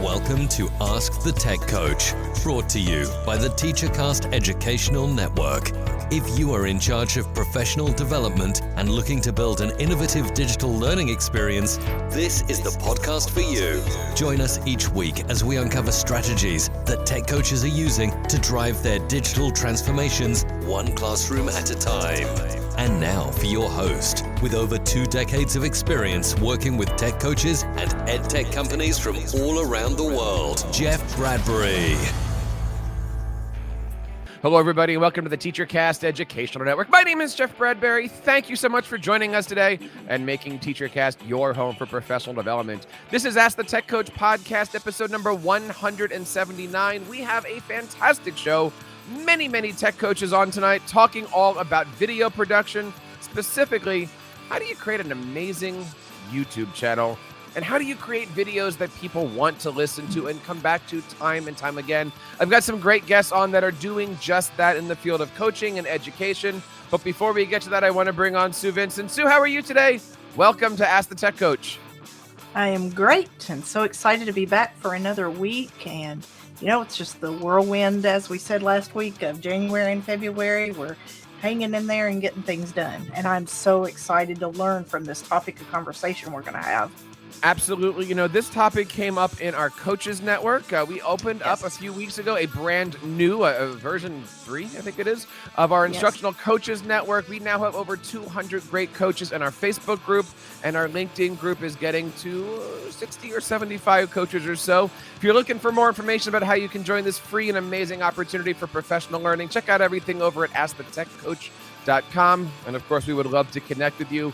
Welcome to Ask the Tech Coach, brought to you by the TeacherCast Educational Network. If you are in charge of professional development and looking to build an innovative digital learning experience, this is the podcast for you. Join us each week as we uncover strategies that tech coaches are using to drive their digital transformations one classroom at a time. And now for your host, with over 2 decades of experience working with tech coaches and ed tech companies from all around the world, Jeff Bradbury. Hello, everybody, and welcome to the TeacherCast Educational Network. My name is Jeff Bradbury. Thank you so much for joining us today and making TeacherCast your home for professional development. This is Ask the Tech Coach podcast, episode number 179. We have a fantastic show. Many tech coaches on tonight talking all about video production. Specifically, how do you create an amazing YouTube channel? And how do you create videos that people want to listen to and come back to time and time again? I've got some great guests on that are doing just that in the field of coaching and education. But before we get to that, I want to bring on Sue Vincent. Sue, how are you today? Welcome to Ask the Tech Coach. I am great and so excited to be back for another week. And, you know, it's just the whirlwind, as we said last week, of January and February. We're hanging in there and getting things done. And I'm so excited to learn from this topic of conversation we're going to have. Absolutely. You know, this topic came up in our Coaches Network. We opened up a few weeks ago a brand new version 3, I think it is, of our Instructional Coaches Network. We now have over 200 great coaches in our Facebook group, and our LinkedIn group is getting to 60 or 75 coaches or so. If you're looking for more information about how you can join this free and amazing opportunity for professional learning, check out everything over at AskTheTechCoach.com. And of course, we would love to connect with you.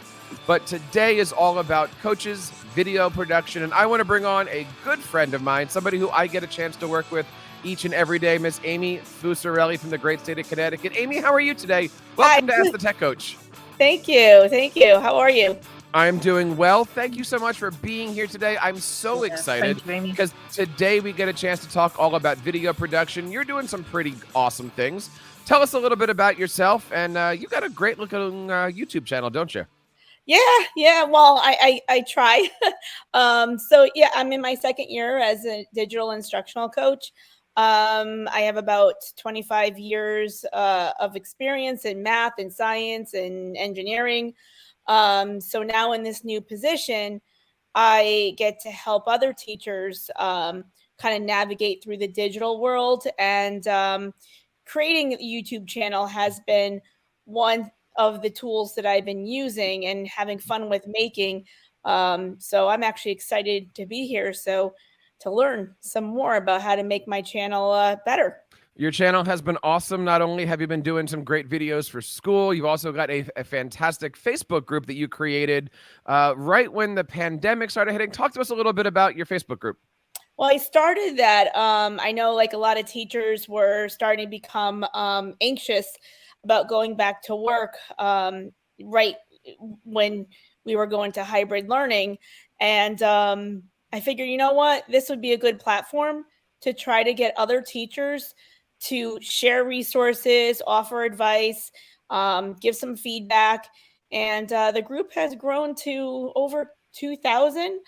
But today is all about coaches, video production, and I want to bring on a good friend of mine, somebody who I get a chance to work with each and every day, Miss Amy Fusarelli from the great state of Connecticut. Amy, how are you today? Welcome to Ask the Tech Coach. Thank you. How are you? I'm doing well. Thank you so much for being here today. I'm so excited because today we get a chance to talk all about video production. You're doing some pretty awesome things. Tell us a little bit about yourself, and you got a great looking YouTube channel, don't you? Yeah. Well, I try. So I'm in my second year as a digital instructional coach. I have about 25 years of experience in math and science and engineering. So now in this new position, I get to help other teachers kind of navigate through the digital world, and creating a YouTube channel has been one of the tools that I've been using and having fun with making. So I'm actually excited to be here. So to learn some more about how to make my channel better. Your channel has been awesome. Not only have you been doing some great videos for school, you've also got a fantastic Facebook group that you created right when the pandemic started hitting. Talk to us a little bit about your Facebook group. Well, I started that. I know like a lot of teachers were starting to become anxious about going back to work right when we were going to hybrid learning. And I figured, you know what, this would be a good platform to try to get other teachers to share resources, offer advice, give some feedback. And the group has grown to over 2,000.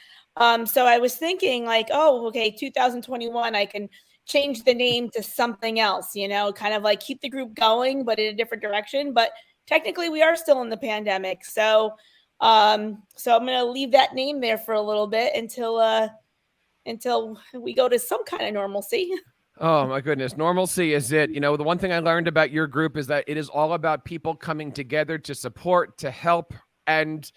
So I was thinking like, 2021, I can change the name to something else, kind of like keep the group going, but in a different direction. But technically we are still in the pandemic. So I'm going to leave that name there for a little bit until we go to some kind of normalcy. Oh my goodness. Normalcy is it. The one thing I learned about your group is that it is all about people coming together to support, to help, and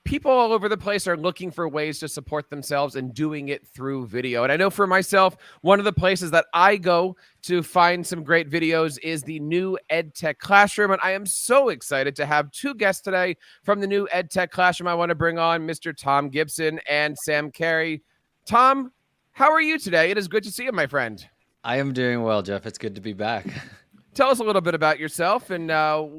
people all over the place are looking for ways to support themselves and doing it through video. And I know for myself, one of the places that I go to find some great videos is the new EdTech Classroom. And I am so excited to have 2 guests today from the new EdTech Classroom. I want to bring on Mr. Tom Gibson and Sam Carey. Tom, how are you today? It is good to see you, my friend. I am doing well, Jeff. It's good to be back. Tell us a little bit about yourself and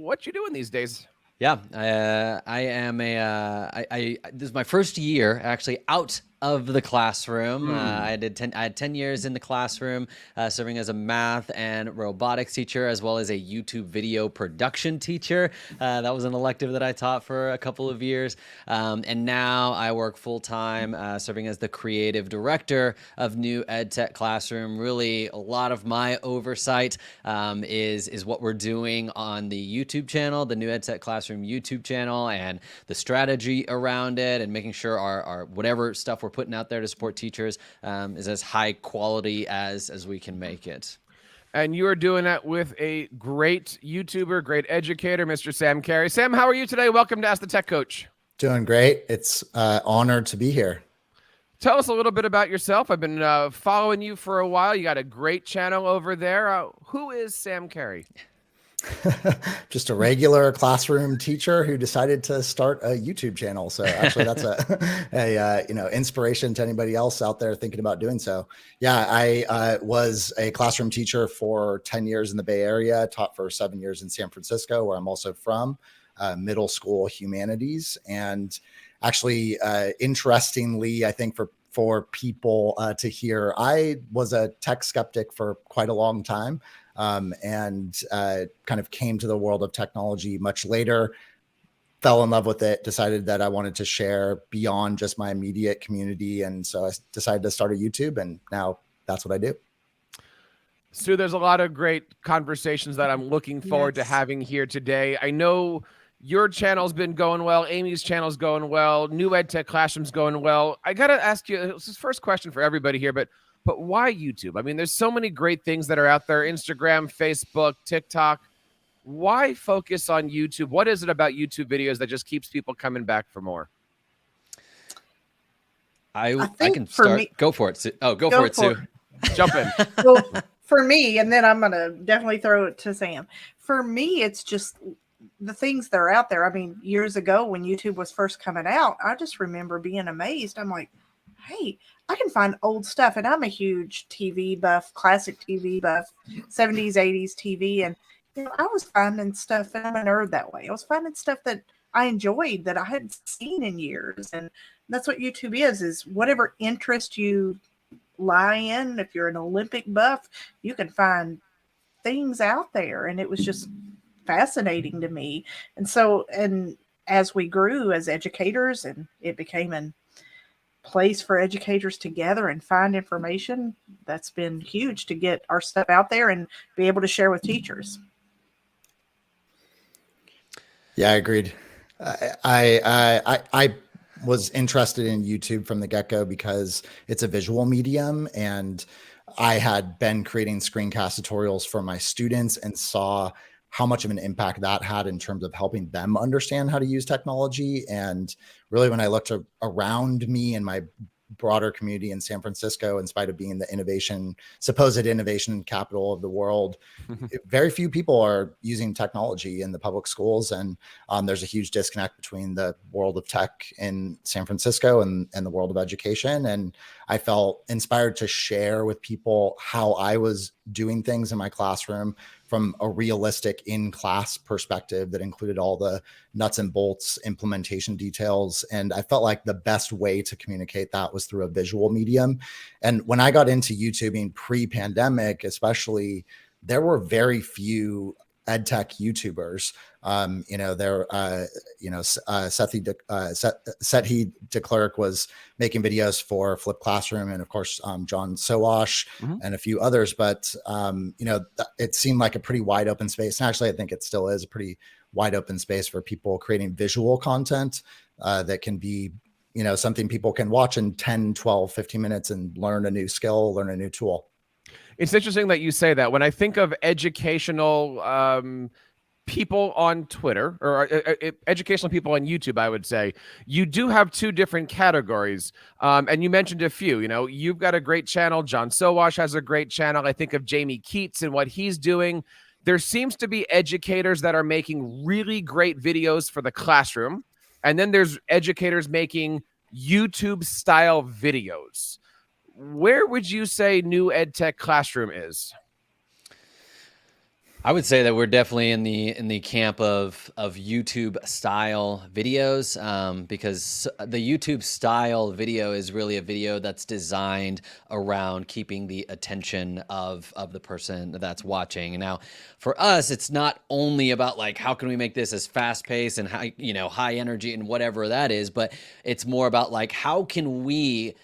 what you're doing these days. Yeah, I am this is my first year actually out of the classroom. I had 10 years in the classroom, serving as a math and robotics teacher, as well as a YouTube video production teacher. That was an elective that I taught for a couple of years. And now I work full-time, serving as the creative director of New EdTech Classroom. Really, a lot of my oversight is what we're doing on the YouTube channel, the New EdTech Classroom YouTube channel, and the strategy around it, and making sure our whatever stuff we're putting out there to support teachers is as high quality as we can make it. And you are doing that with a great YouTuber, great educator, Mr. Sam Carey. Sam, how are you today? Welcome to Ask the Tech Coach. Doing great. It's honored to be here. Tell us a little bit about yourself. I've been following you for a while. You got a great channel over there. Who is Sam Carey? Just a regular classroom teacher who decided to start a YouTube channel. So actually that's a inspiration to anybody else out there thinking about doing so. Yeah, I was a classroom teacher for 10 years in the Bay Area, taught for 7 years in San Francisco, where I'm also from, middle school humanities. And actually, interestingly, I think for people to hear, I was a tech skeptic for quite a long time. And kind of came to the world of technology much later, fell in love with it, decided that I wanted to share beyond just my immediate community. And so I decided to start a YouTube, and now that's what I do. Sue, there's a lot of great conversations that I'm looking forward to having here today. I know your channel's been going well. Amy's channel's going well. New EdTech Classroom's going well. I got to ask you, this is the first question for everybody here, but why YouTube? I mean, there's so many great things that are out there, Instagram, Facebook, TikTok. Why focus on YouTube? What is it about YouTube videos that just keeps people coming back for more? I can start. Go for it. Sue. Oh, go for it, Sue. Jump in. Well, for me, and then I'm going to definitely throw it to Sam. For me, it's just the things that are out there. I mean, years ago when YouTube was first coming out, I just remember being amazed. I'm like, hey, I can find old stuff. And I'm a huge TV buff, classic TV buff, 70s, 80s TV. And, I was finding stuff, and I'm a nerd that way. I was finding stuff that I enjoyed that I hadn't seen in years. And that's what YouTube is whatever interest you lie in. If you're an Olympic buff, you can find things out there. And it was just fascinating to me. And so, and as we grew as educators, and it became an place for educators to gather and find information, that's been huge to get our stuff out there and be able to share with teachers. Yeah, I agreed. I was interested in YouTube from the get-go because it's a visual medium, and I had been creating screencast tutorials for my students and saw how much of an impact that had in terms of helping them understand how to use technology. And really, when I looked around me and my broader community in San Francisco, in spite of being the supposed innovation capital of the world, very few people are using technology in the public schools. And there's a huge disconnect between the world of tech in San Francisco and the world of education. And I felt inspired to share with people how I was doing things in my classroom from a realistic in-class perspective that included all the nuts and bolts implementation details. And I felt like the best way to communicate that was through a visual medium. And when I got into YouTubing pre-pandemic, especially, there were very few EdTech YouTubers. Sethi DeClerc was making videos for Flip Classroom, and of course, John Sowash and a few others. But it seemed like a pretty wide open space. And actually, I think it still is a pretty wide open space for people creating visual content that can be, something people can watch in 10, 12, 15 minutes and learn a new skill, learn a new tool. It's interesting that you say that. When I think of educational people on Twitter or educational people on YouTube, I would say you do have two different categories. And you mentioned a few. You've got a great channel. John Sowash has a great channel. I think of Jamie Keats and what he's doing. There seems to be educators that are making really great videos for the classroom. And then there's educators making YouTube style videos. Where would you say New EdTech Classroom is? I would say that we're definitely in the camp of YouTube style videos, because the YouTube style video is really a video that's designed around keeping the attention of the person that's watching. And now, for us, it's not only about like how can we make this as fast paced and high energy and whatever that is, but it's more about like how can we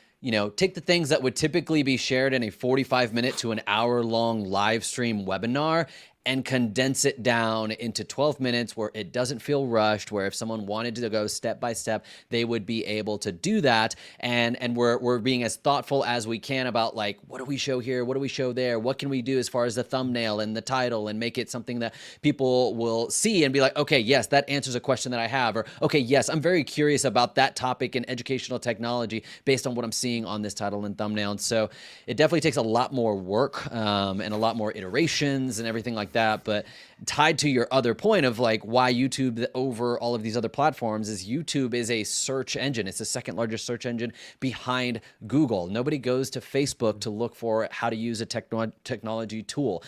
take the things that would typically be shared in a 45-minute to an hour-long live stream webinar and condense it down into 12 minutes where it doesn't feel rushed, where if someone wanted to go step by step, they would be able to do that. And we're being as thoughtful as we can about like, what do we show here? What do we show there? What can we do as far as the thumbnail and the title and make it something that people will see and be like, okay, yes, that answers a question that I have. Or, okay, yes, I'm very curious about that topic in educational technology based on what I'm seeing on this title and thumbnail. And so it definitely takes a lot more work and a lot more iterations and everything like that. But tied to your other point of like why YouTube over all of these other platforms is YouTube is a search engine. It's the second largest search engine behind Google. Nobody goes to Facebook to look for how to use a technology tool.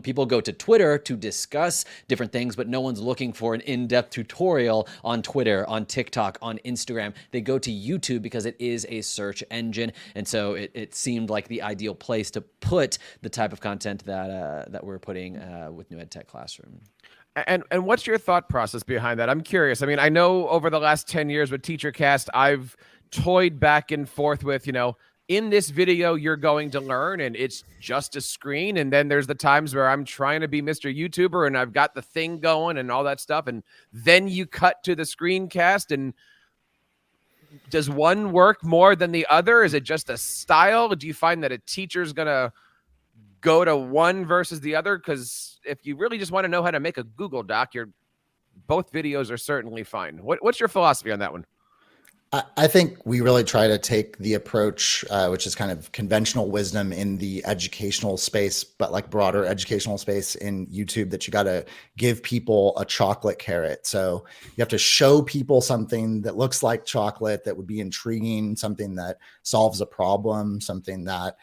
People go to Twitter to discuss different things, but no one's looking for an in-depth tutorial on Twitter, on TikTok, on Instagram. They go to YouTube because it is a search engine. And so it seemed like the ideal place to put the type of content that we're putting with New Ed Tech Classroom. And what's your thought process behind that? I'm curious. I mean, I know over the last 10 years with TeacherCast, I've toyed back and forth with, in this video, you're going to learn and it's just a screen. And then there's the times where I'm trying to be Mr. YouTuber and I've got the thing going and all that stuff. And then you cut to the screencast. And does one work more than the other? Is it just a style? Do you find that a teacher's going to go to one versus the other? Because if you really just want to know how to make a Google Doc, both videos are certainly fine. What's your philosophy on that one? I think we really try to take the approach, which is kind of conventional wisdom in the educational space, but like broader educational space in YouTube, that you got to give people a chocolate carrot. So you have to show people something that looks like chocolate, that would be intriguing, something that solves a problem, something that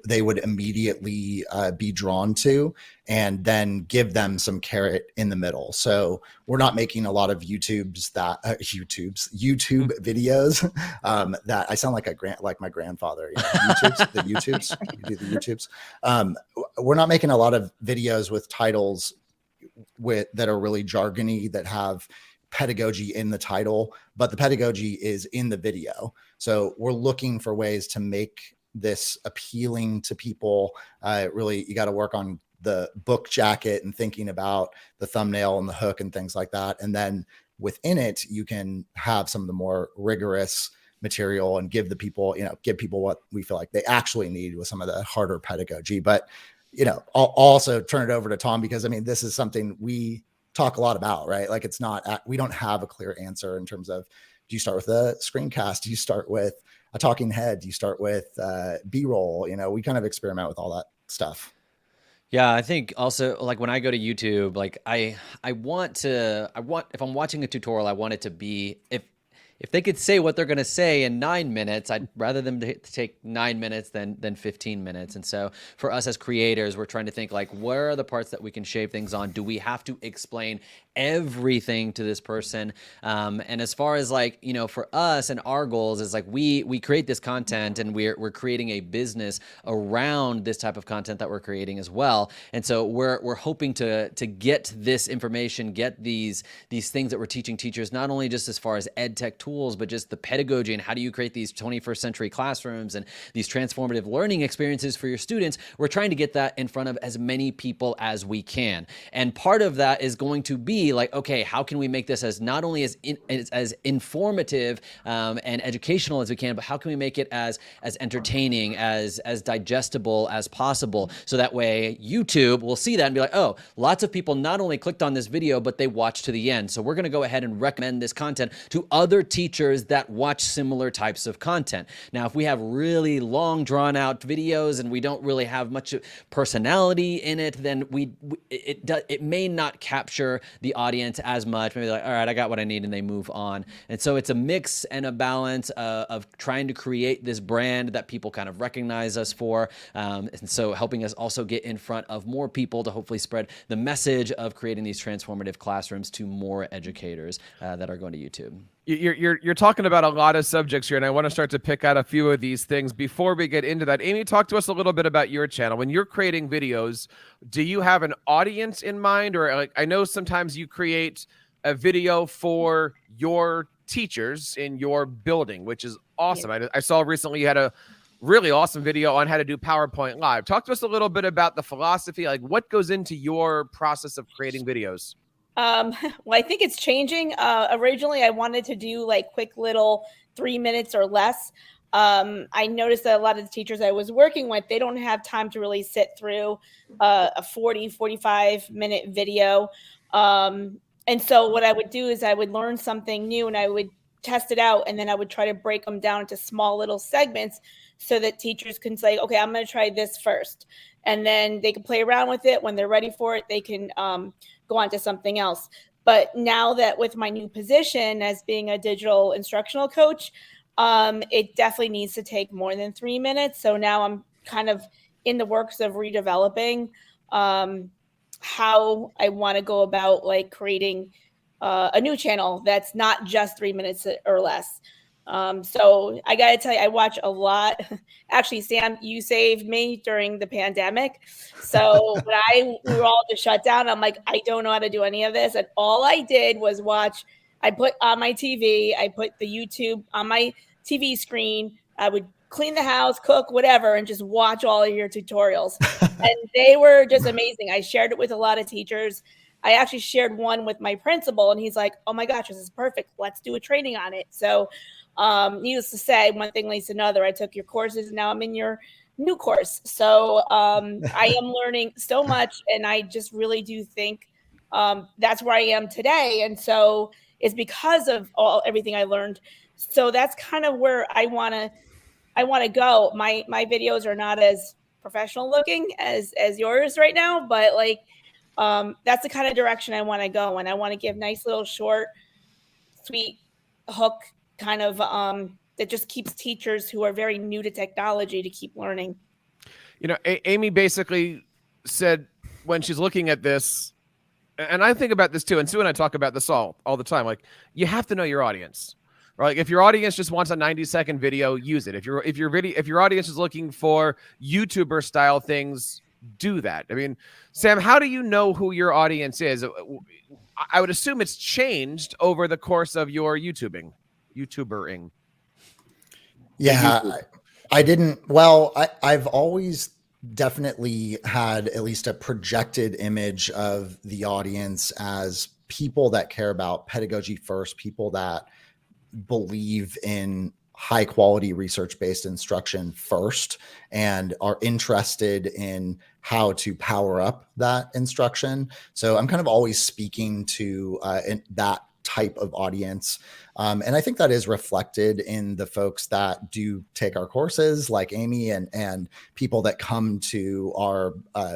they would immediately be drawn to, and then give them some carrot in the middle. So we're not making a lot of YouTube videos that I sound like my grandfather. The YouTubes, you do the YouTubes. We're not making a lot of videos with titles that are really jargony, that have pedagogy in the title, but the pedagogy is in the video. So we're looking for ways to make this appealing to people. Really, you got to work on the book jacket and thinking about the thumbnail and the hook and things like that. And then within it, you can have some of the more rigorous material and give people what we feel like they actually need with some of the harder pedagogy. But, I'll also turn it over to Tom, because I mean, this is something we talk a lot about, right? Like we don't have a clear answer in terms of, do you start with a screencast? Do you start with a talking head? Do you start with B-roll? We kind of experiment with all that stuff. Yeah, I think also like when I go to YouTube, like I want if I'm watching a tutorial, I want it to be, if they could say what they're going to say in 9 minutes, I'd rather them to take 9 minutes than 15 minutes. And so for us as creators, we're trying to think like, where are the parts that we can shave things on? Do we have to explain everything to this person? And as far as like, for us and our goals is like, we create this content and we're creating a business around this type of content that we're creating as well. And so we're hoping to get this information, get these things that we're teaching teachers, not only just as far as ed tech tools, but just the pedagogy and how do you create these 21st century classrooms and these transformative learning experiences for your students. We're trying to get that in front of as many people as we can. And part of that is going to be like, okay, how can we make this as not only as informative and educational as we can, but how can we make it as entertaining, as digestible as possible? So that way YouTube will see that and be like, oh, lots of people not only clicked on this video, but they watched to the end. So we're going to go ahead and recommend this content to other teachers that watch similar types of content. Now, if we have really long drawn out videos and we don't really have much personality in it, then it may not capture the audience as much. Maybe like, all right, I got what I need, and they move on. And so it's a mix and a balance of trying to create this brand that people kind of recognize us for. And so helping us also get in front of more people to hopefully spread the message of creating these transformative classrooms to more educators that are going to YouTube. You're talking about a lot of subjects here, and I want to start to pick out a few of these things. Before we get into that, Amy, talk to us a little bit about your channel. When you're creating videos, do you have an audience in mind? Or like, I know sometimes you create a video for your teachers in your building, which is awesome. Yeah. I saw recently you had a really awesome video on how to do PowerPoint Live. Talk to us a little bit about the philosophy, like what goes into your process of creating videos. Well, I think it's changing. Originally, I wanted to do like quick little 3 minutes or less. I noticed that a lot of the teachers I was working with, they don't have time to really sit through a 45-minute video. And so what I would do is I would learn something new and I would test it out, and then I would try to break them down into small little segments so that teachers can say, okay, I'm going to try this first. And then they can play around with it. When they're ready for it, they can go on to something else. But now that with my new position as being a digital instructional coach, it definitely needs to take more than 3 minutes. So now I'm kind of in the works of redeveloping how I want to go about like creating a new channel that's not just 3 minutes or less. So I got to tell you, I watch a lot. Actually, Sam, you saved me during the pandemic. So when we were all just shut down, I'm like, I don't know how to do any of this. And all I did was watch. I put on my TV, I put the YouTube on my TV screen. I would clean the house, cook, whatever, and just watch all of your tutorials. And they were just amazing. I shared it with a lot of teachers. I actually shared one with my principal, and he's like, oh my gosh, this is perfect. Let's do a training on it. So needless to say, one thing leads to another. I took your courses, and now I'm in your new course. So I am learning so much, and I just really do think that's where I am today. And so it's because of everything I learned. So that's kind of where I want to go. My videos are not as professional looking as yours right now, but like that's the kind of direction I want to go. And I want to give nice little short, sweet hook kind of that just keeps teachers who are very new to technology to keep learning. You know, Amy basically said when she's looking at this, and I think about this too, and Sue and I talk about this all the time, like you have to know your audience. Right? Like if your audience just wants a 90-second video, use it. If your audience is looking for YouTuber style things, do that. I mean, Sam, how do you know who your audience is? I would assume it's changed over the course of your YouTubering. Yeah, I didn't. Well, I've always definitely had at least a projected image of the audience as people that care about pedagogy first, people that believe in high quality research-based instruction first and are interested in how to power up that instruction. So I'm kind of always speaking to that type of audience. And I think that is reflected in the folks that do take our courses like Amy and people that come to our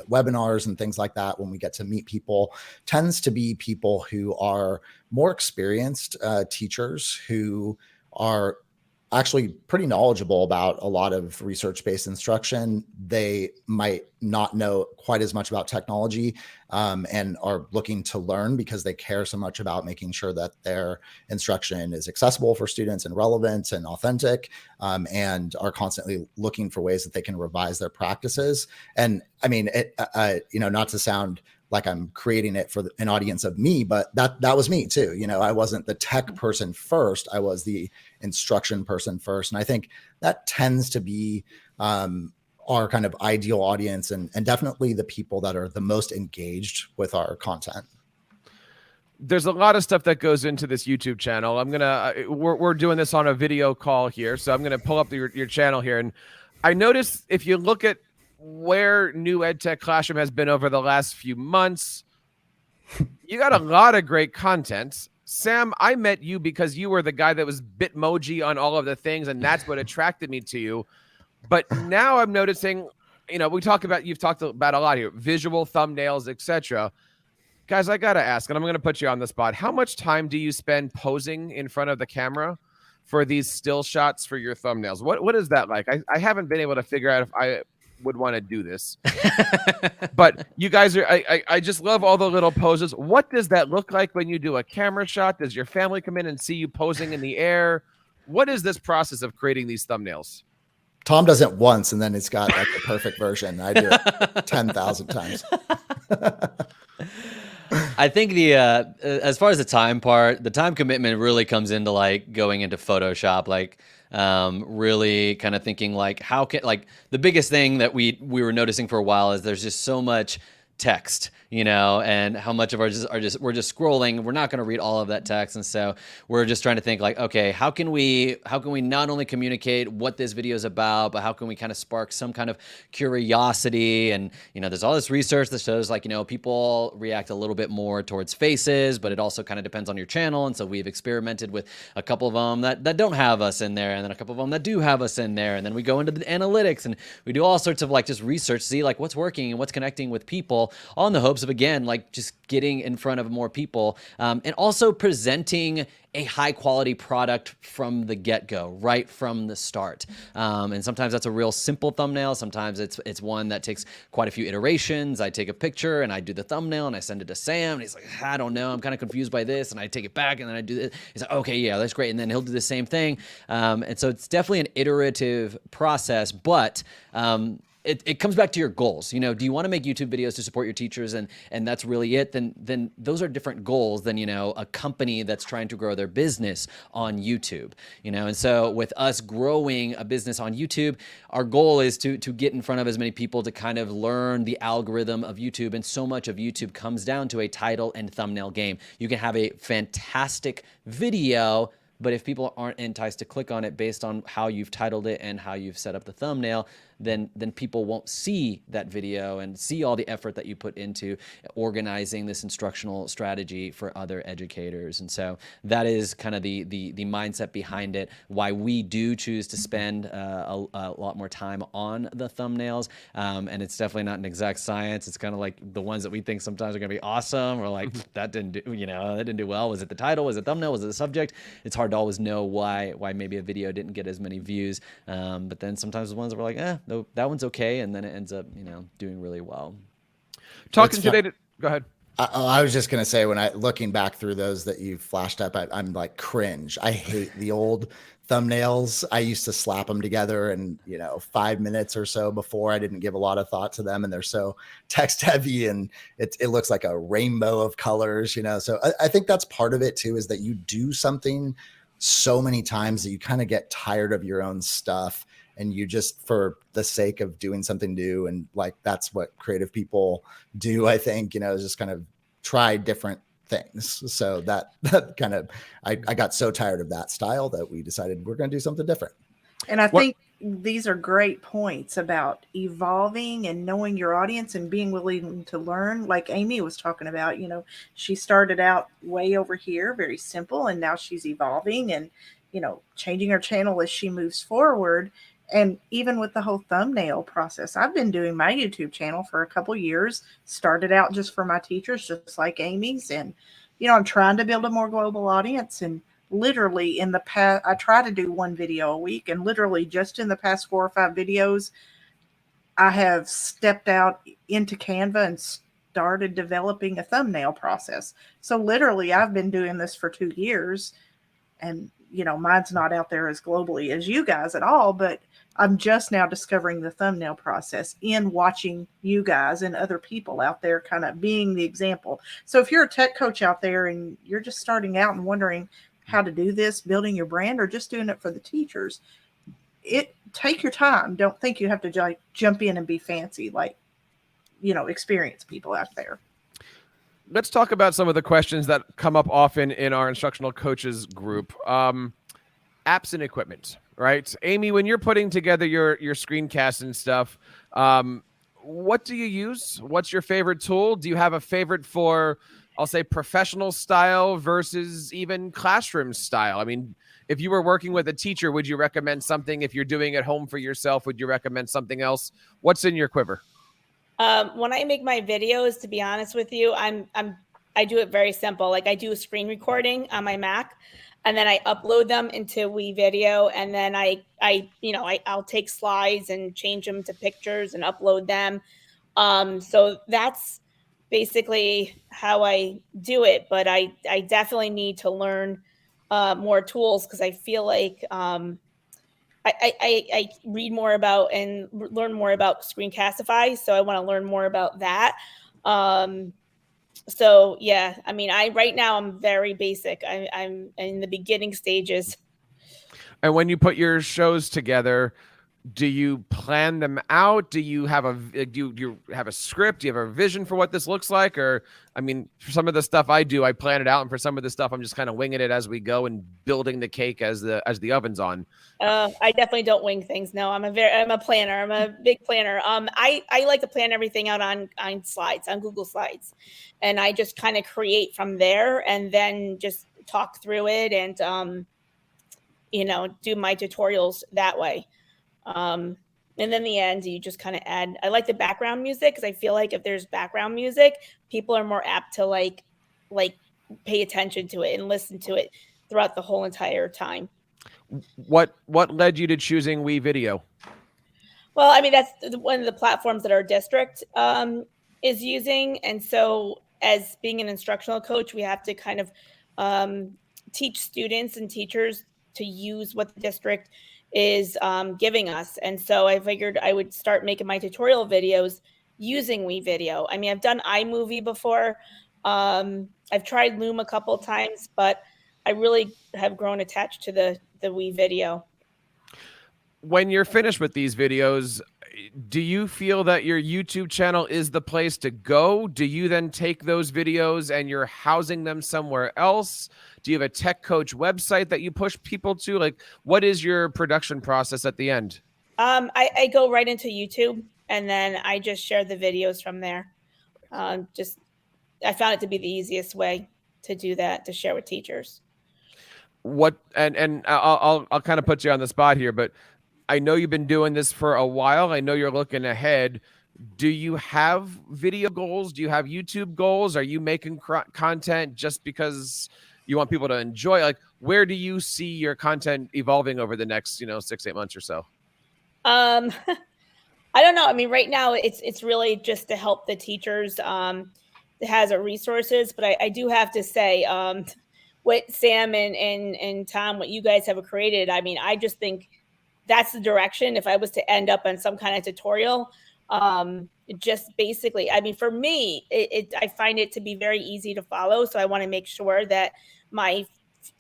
webinars and things like that when we get to meet people, tends to be people who are more experienced teachers who are actually pretty knowledgeable about a lot of research-based instruction. They might not know quite as much about technology and are looking to learn because they care so much about making sure that their instruction is accessible for students and relevant and authentic, and are constantly looking for ways that they can revise their practices. And I mean, not to sound like I'm creating it for an audience of me, but that was me too. You know, I wasn't the tech person first. I was the instruction person first. And I think that tends to be our kind of ideal audience and definitely the people that are the most engaged with our content. There's a lot of stuff that goes into this YouTube channel. We're doing this on a video call here. So I'm going to pull up your channel here. And I noticed if you look at where New EdTech Classroom has been over the last few months, you got a lot of great content. Sam, I met you because you were the guy that was Bitmoji on all of the things, and that's what attracted me to you. But now I'm noticing, you've talked about a lot here, visual thumbnails, etc. Guys, I gotta ask, and I'm gonna put you on the spot. How much time do you spend posing in front of the camera for these still shots for your thumbnails? What is that like? I haven't been able to figure out if I would want to do this. But you guys are, I just love all the little poses. What does that look like when you do a camera shot? Does your family come in and see you posing in the air? What is this process of creating these thumbnails? Tom does it once and then it's got like the perfect version. I do it 10,000 times. I think as far as the time part, the time commitment really comes into like going into Photoshop, like really kind of thinking like the biggest thing that we were noticing for a while is there's just so much text, and how much of we're just scrolling. We're not going to read all of that text. And so we're just trying to think like, okay, how can we not only communicate what this video is about, but how can we kind of spark some kind of curiosity? And, there's all this research that shows like, people react a little bit more towards faces, but it also kind of depends on your channel. And so we've experimented with a couple of them that don't have us in there, and then a couple of them that do have us in there. And then we go into the analytics and we do all sorts of like just research, see like what's working and what's connecting with people, all in the hopes of, again, like just getting in front of more people, and also presenting a high quality product from the get-go, right from the start. And sometimes that's a real simple thumbnail. Sometimes it's one that takes quite a few iterations. I take a picture and I do the thumbnail and I send it to Sam and he's like, I don't know, I'm kind of confused by this. And I take it back and then I do it. He's like, okay, yeah, that's great. And then he'll do the same thing. And so it's definitely an iterative process, but it comes back to your goals. Do you want to make YouTube videos to support your teachers and that's really it? Then those are different goals than, a company that's trying to grow their business on YouTube, And so with us growing a business on YouTube, our goal is to get in front of as many people to kind of learn the algorithm of YouTube. And so much of YouTube comes down to a title and thumbnail game. You can have a fantastic video, but if people aren't enticed to click on it based on how you've titled it and how you've set up the thumbnail, then people won't see that video and see all the effort that you put into organizing this instructional strategy for other educators. And so that is kind of the mindset behind it, why we do choose to spend a lot more time on the thumbnails. And it's definitely not an exact science. It's kind of like the ones that we think sometimes are going to be awesome, or like that didn't do well. Was it the title? Was it the thumbnail? Was it the subject? It's hard to always know why maybe a video didn't get as many views. But then sometimes the ones that were like, no, that one's okay, and then it ends up, doing really well. Go ahead. I was just gonna say, when looking back through those that you flashed up, I'm like cringe. I hate the old thumbnails. I used to slap them together in 5 minutes or so before. I didn't give a lot of thought to them, and they're so text heavy, and it looks like a rainbow of colors. So I think that's part of it too, is that you do something so many times that you kind of get tired of your own stuff. And you just, for the sake of doing something new, and like that's what creative people do, I think, is just kind of try different things. So that kind of, I got so tired of that style that we decided we're going to do something different. And I think these are great points about evolving and knowing your audience and being willing to learn. Like Amy was talking about, she started out way over here, very simple, and now she's evolving and, changing her channel as she moves forward. And even with the whole thumbnail process, I've been doing my YouTube channel for a couple years, started out just for my teachers, just like Amy's. And, I'm trying to build a more global audience. And literally in the past, I try to do one video a week. And literally just in the past 4 or 5 videos, I have stepped out into Canva and started developing a thumbnail process. So literally I've been doing this for 2 years, and mine's not out there as globally as you guys at all, but I'm just now discovering the thumbnail process in watching you guys and other people out there kind of being the example. So if you're a tech coach out there and you're just starting out and wondering how to do this, building your brand, or just doing it for the teachers, take your time. Don't think you have to jump in and be fancy, like, experienced people out there. Let's talk about some of the questions that come up often in our instructional coaches group. Apps and equipment, right? Amy, when you're putting together your screencasts and stuff, what do you use? What's your favorite tool? Do you have a favorite for I'll say professional style versus even classroom style? I mean, if you were working with a teacher, would you recommend something? If you're doing it home for yourself, would you recommend something else? What's in your quiver? When I make my videos, to be honest with you, I do it very simple. Like I do a screen recording on my Mac, and then I upload them into WeVideo, and then I'll take slides and change them to pictures and upload them. So that's basically how I do it. But I definitely need to learn more tools because I feel like I read more about and learn more about Screencastify, so I want to learn more about that. So yeah, I mean, right now I'm very basic. I'm in the beginning stages. And when you put your shows together, do you plan them out? Do you have you have a script? Do you have a vision for what this looks like? Or, I mean, for some of the stuff I do, I plan it out, and for some of the stuff, I'm just kind of winging it as we go and building the cake as the oven's on. I definitely don't wing things. No, I'm a planner. I'm a big planner. I like to plan everything out on slides, on Google Slides, and I just kind of create from there, and then just talk through it, and do my tutorials that way. And then the end, you just kind of add. I like the background music because I feel like if there's background music, people are more apt to like pay attention to it and listen to it throughout the whole entire time. What led you to choosing WeVideo? Well, I mean, that's one of the platforms that our district is using. And so as being an instructional coach, we have to kind of teach students and teachers to use what the district is giving us. And so I figured I would start making my tutorial videos using WeVideo. I mean, I've done iMovie before. I've tried Loom a couple of times, but I really have grown attached to the WeVideo. When you're finished with these videos, do you feel that your YouTube channel is the place to go? Do you then take those videos and you're housing them somewhere else? Do you have a tech coach website that you push people to? Like, what is your production process at the end? I go right into YouTube, and then I just share the videos from there. I found it to be the easiest way to do that, to share with teachers. What and I'll kind of put you on the spot here, but I know you've been doing this for a while. I know you're looking ahead. Do you have video goals? Do you have YouTube goals? Are you making content just because you want people to enjoy? Like, where do you see your content evolving over the next, 6-8 months or so? I don't know. I mean, right now it's really just to help the teachers that has resources. But I do have to say, what Sam and Tom, what you guys have created, I mean, I just think that's the direction. If I was to end up on some kind of tutorial, just basically, I mean, for me, I find it to be very easy to follow. So I want to make sure that my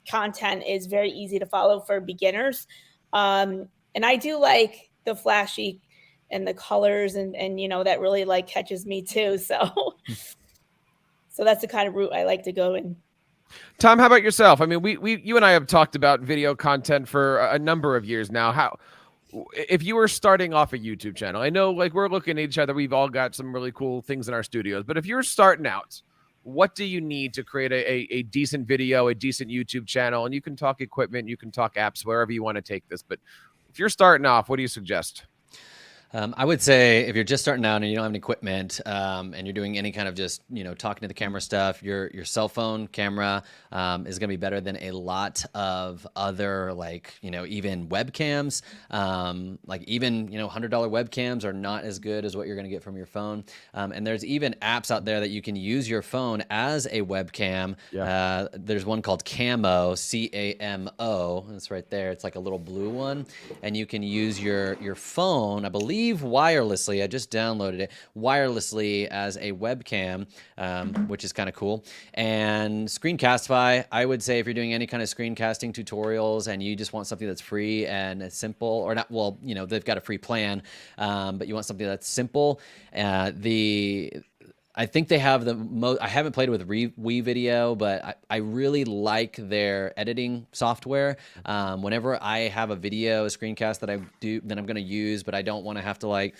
content is very easy to follow for beginners. And I do like the flashy and the colors and that really like catches me too. So, so that's the kind of route I like to go in. Tom, how about yourself? I mean, you and I have talked about video content for a number of years now. If you were starting off a YouTube channel, I know like we're looking at each other, we've all got some really cool things in our studios, but if you're starting out, what do you need to create a decent video, a decent YouTube channel? And you can talk equipment, you can talk apps, wherever you want to take this. But if you're starting off, what do you suggest? I would say if you're just starting out and you don't have any equipment and you're doing any kind of just, talking to the camera stuff, your cell phone camera is going to be better than a lot of other even webcams. $100 webcams are not as good as what you're going to get from your phone. And there's even apps out there that you can use your phone as a webcam. Yeah. There's one called Camo, Camo. It's right there. It's like a little blue one. And you can use your phone, I believe, wirelessly. I just downloaded it wirelessly as a webcam, which is kind of cool. And Screencastify, I would say if you're doing any kind of screencasting tutorials and you just want something that's free and simple, or not, well, they've got a free plan, but you want something that's simple. I think they have the most. I haven't played with WeVideo, but I really like their editing software. Whenever I have a video, a screencast that I'm going to use, but I don't want to have to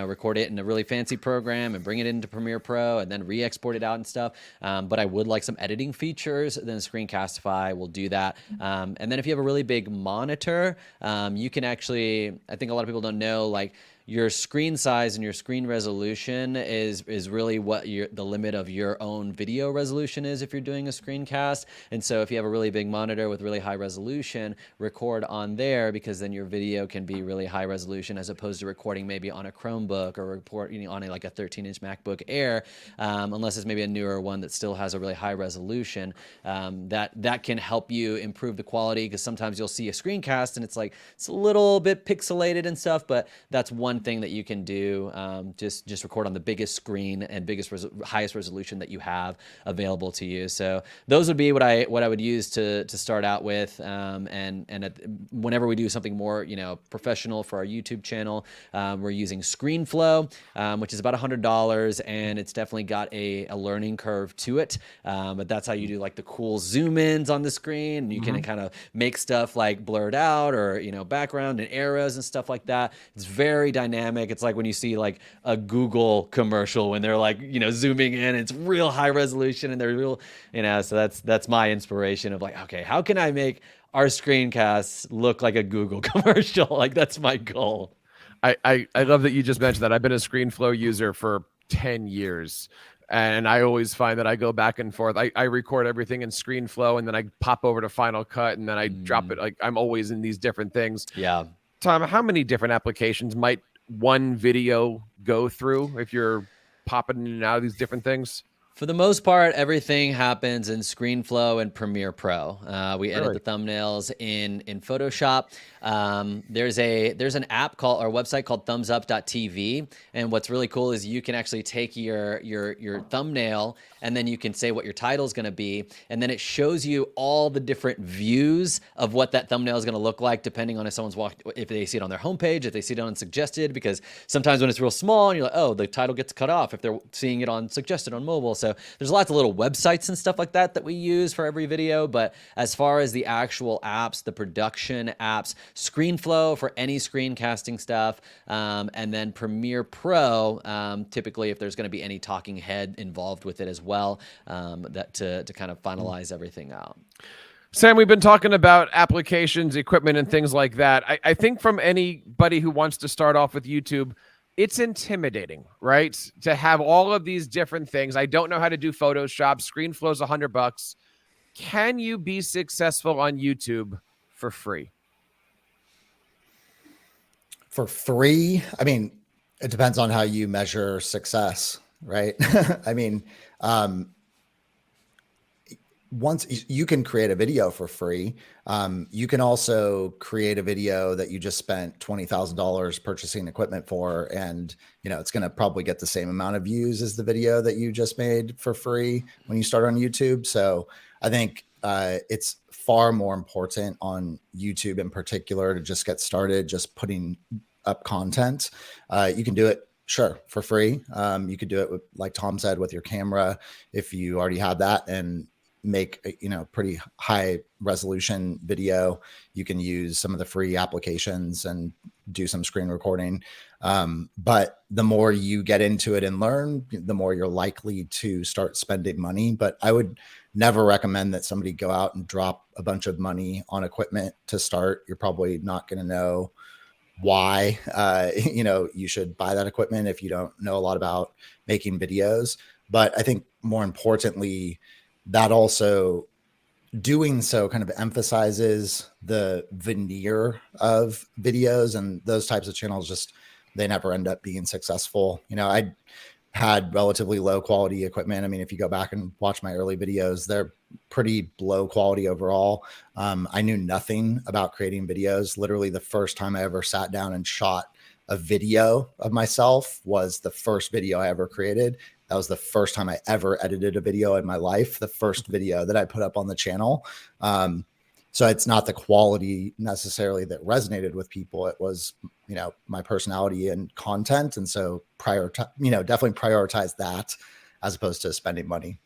record it in a really fancy program and bring it into Premiere Pro and then re-export it out and stuff. But I would like some editing features. Then Screencastify will do that. And then if you have a really big monitor, you can actually. I think a lot of people don't know your screen size and your screen resolution is really what the limit of your own video resolution is if you're doing a screencast. And so if you have a really big monitor with really high resolution, record on there, because then your video can be really high resolution as opposed to recording maybe on a Chromebook or reporting on a 13-inch MacBook Air, unless it's maybe a newer one that still has a really high resolution. That can help you improve the quality, because sometimes you'll see a screencast and it's a little bit pixelated and stuff, but that's one thing that you can do. Just record on the biggest screen and highest resolution that you have available to you. So those would be what I would use to start out with. Whenever we do something more professional for our YouTube channel, we're using ScreenFlow, which is about $100, and it's definitely got a learning curve to it. But that's how you do the cool zoom ins on the screen. And you can kind of make stuff blurred out or background and arrows and stuff like that. It's very dynamic. It's like when you see a Google commercial when they're zooming in, it's real high resolution and they're real, so that's my inspiration of okay, how can I make our screencasts look like a Google commercial? That's my goal. I love that you just mentioned that. I've been a ScreenFlow user for 10 years. And I always find that I go back and forth. I record everything in ScreenFlow and then I pop over to Final Cut and then I drop it. I'm always in these different things. Yeah. Tom, how many different applications might one video go through if you're popping in and out of these different things? For the most part, everything happens in ScreenFlow and Premiere Pro. We edit the thumbnails in Photoshop. There's an app or website called thumbsup.tv, and what's really cool is you can actually take your thumbnail and then you can say what your title is going to be, and then it shows you all the different views of what that thumbnail is going to look like, depending on if they see it on their homepage, if they see it on suggested, because sometimes when it's real small and you're like, oh, the title gets cut off if they're seeing it on suggested on mobile. So there's lots of little websites and stuff like that we use for every video. But as far as the actual apps, the production apps, ScreenFlow for any screencasting stuff, and then Premiere Pro, typically if there's going to be any talking head involved with it as well, that to kind of finalize everything out. Sam, we've been talking about applications, equipment, and things like that. I think from anybody who wants to start off with YouTube, it's intimidating, right? To have all of these different things. I don't know how to do Photoshop. ScreenFlow's $100. Can you be successful on YouTube for free? For free? I mean, it depends on how you measure success, right? I mean, once you can create a video for free, you can also create a video that you just spent $20,000 purchasing equipment for, and it's going to probably get the same amount of views as the video that you just made for free when you start on YouTube. So I think it's far more important on YouTube in particular to just get started, just putting up content. You can do it, sure, for free. You could do it with, like Tom said, with your camera if you already have that, and make pretty high resolution video. You can use some of the free applications and do some screen recording. But the more you get into it and learn, the more you're likely to start spending money. But I would never recommend that somebody go out and drop a bunch of money on equipment to start. You're probably not going to know why you should buy that equipment if you don't know a lot about making videos. But I think more importantly, that also doing so kind of emphasizes the veneer of videos, and those types of channels they never end up being successful. I had relatively low quality equipment. I mean, if you go back and watch my early videos, they're pretty low quality overall. I knew nothing about creating videos. Literally the first time I ever sat down and shot a video of myself was the first video I ever created. That was the first time I ever edited a video in my life, the first video that I put up on the channel. So it's not the quality necessarily that resonated with people. It was, my personality and content. And so definitely prioritize that as opposed to spending money.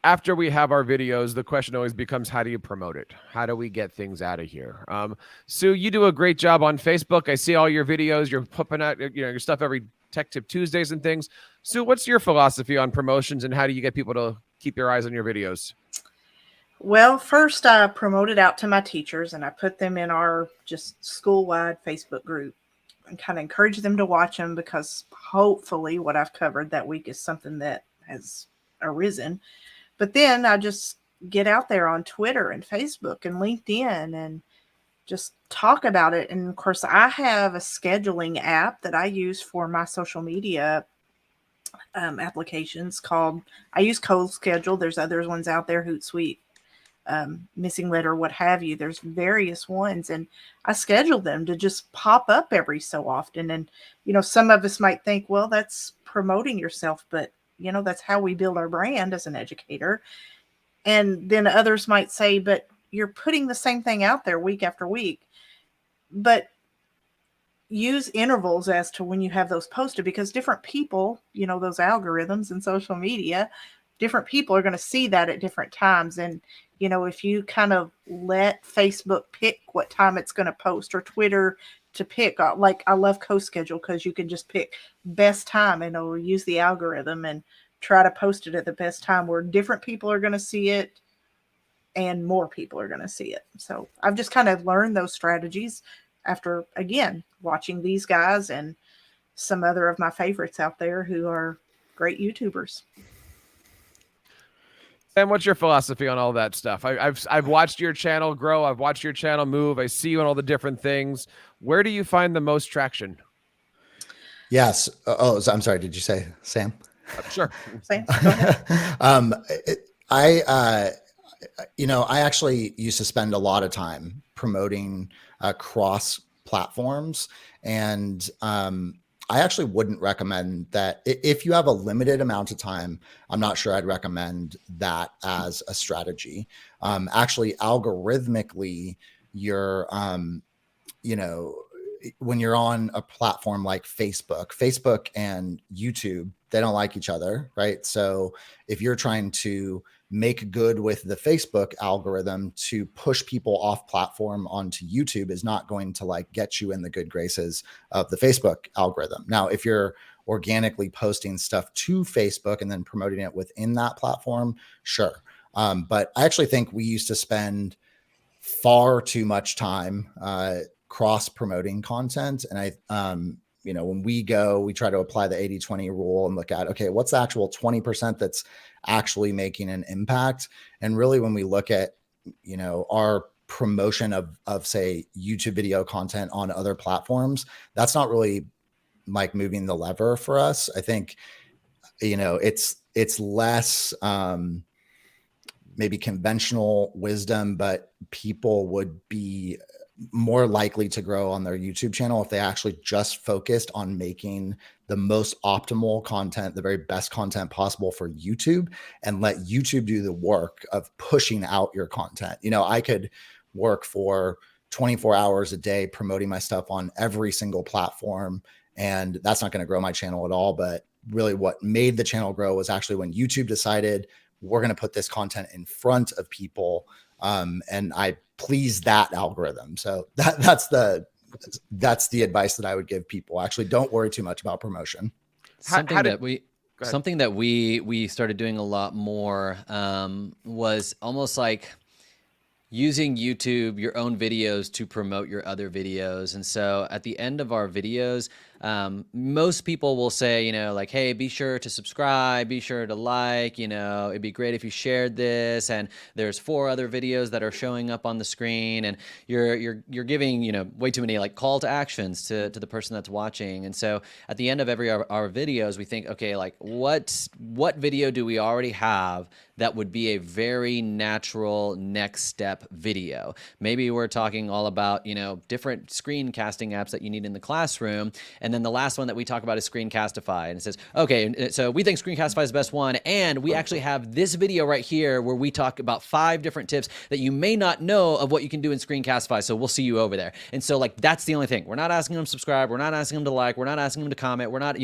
After we have our videos, the question always becomes, how do you promote it? How do we get things out of here? Sue, you do a great job on Facebook. I see all your videos. You're putting out, your stuff every Tech Tip Tuesdays and things. Sue, what's your philosophy on promotions, and how do you get people to keep their eyes on your videos? Well, first I promote it out to my teachers, and I put them in our just school-wide Facebook group and kind of encourage them to watch them, because hopefully what I've covered that week is something that has arisen. But then I just get out there on Twitter and Facebook and LinkedIn and just talk about it. And of course, I have a scheduling app that I use for my social media applications called, I use Cold Schedule. There's other ones out there, Hootsuite, Missing Letter, what have you. There's various ones, and I schedule them to just pop up every so often. And, some of us might think, well, that's promoting yourself, but that's how we build our brand as an educator. And then others might say, but you're putting the same thing out there week after week. But use intervals as to when you have those posted, because different people, those algorithms and social media, different people are going to see that at different times. And, if you kind of let Facebook pick what time it's going to post, or Twitter to pick, like I love CoSchedule because you can just pick best time and it'll use the algorithm and try to post it at the best time where different people are going to see it and more people are going to see it. So I've just kind of learned those strategies after, again, watching these guys and some other of my favorites out there who are great YouTubers. And what's your philosophy on all that stuff? I've watched your channel grow. I've watched your channel move. I see you on all the different things. Where do you find the most traction? Yes. Oh, I'm sorry. Did you say Sam? Sure. Sam, go ahead. I actually used to spend a lot of time promoting cross platforms, and I actually wouldn't recommend that. If you have a limited amount of time, I'm not sure I'd recommend that as a strategy. Actually, algorithmically, you're, when you're on a platform like Facebook and YouTube, they don't like each other, right? So if you're trying to make good with the Facebook algorithm, to push people off platform onto YouTube is not going to get you in the good graces of the Facebook algorithm. Now, if you're organically posting stuff to Facebook and then promoting it within that platform, sure. But I actually think we used to spend far too much time cross promoting content. And when we try to apply the 80-20 rule and look at, okay, what's the actual 20% that's actually making an impact? And really, when we look at, our promotion of say YouTube video content on other platforms, that's not really moving the lever for us. I think, it's less, maybe conventional wisdom, but people would be more likely to grow on their YouTube channel if they actually just focused on making the most optimal content, the very best content possible for YouTube, and let YouTube do the work of pushing out your content. I could work for 24 hours a day promoting my stuff on every single platform, and that's not going to grow my channel at all. But really what made the channel grow was actually when YouTube decided, we're going to put this content in front of people. And I please that algorithm. So that's the advice that I would give people. Actually, don't worry too much about promotion. Something that we started doing a lot more was almost like using YouTube, your own videos, to promote your other videos. And so at the end of our videos, most people will say, hey, be sure to subscribe, be sure to like, it'd be great if you shared this. And there's 4 other videos that are showing up on the screen, and you're giving, way too many call to actions to the person that's watching. And so at the end of every our videos, we think, okay, what video do we already have that would be a very natural next step video? Maybe we're talking all about, different screencasting apps that you need in the classroom. And then the last one that we talk about is Screencastify. And it says, okay, so we think Screencastify is the best one. And we actually have this video right here where we talk about 5 different tips that you may not know of what you can do in Screencastify. So we'll see you over there. And so like, that's the only thing. We're not asking them to subscribe. We're not asking them to like, we're not asking them to comment. We're not,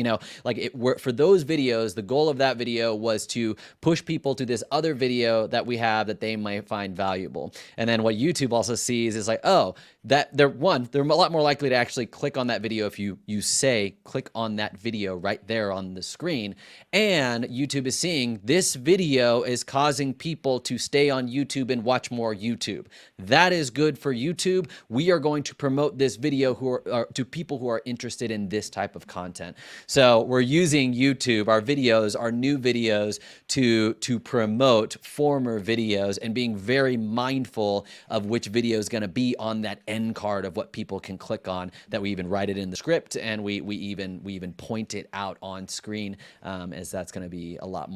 for those videos, the goal of that video was to push people to this other video that we have that they might find valuable. And then what YouTube also sees is like, oh, that they're a lot more likely to actually click on that video if you say click on that video right there on the screen. And YouTube is seeing this video is causing people to stay on YouTube and watch more YouTube. That is good for YouTube. We are going to promote this video to people who are interested in this type of content. So we're using YouTube, our videos, our new videos to promote former videos and being very mindful of which video is going to be on that end card of what people can click on, that we even write it in the script, and we even point it out on screen, as that's going to be a lot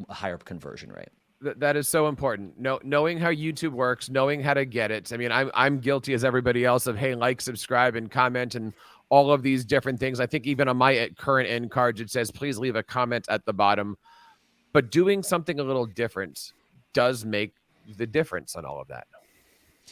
higher conversion rate. That is so important. Knowing how YouTube works, knowing how to get it. I mean, I'm guilty as everybody else of, hey, like, subscribe, and comment, and all of these different things. I think even on my current end cards, it says, please leave a comment at the bottom. But doing something a little different does make the difference on all of that.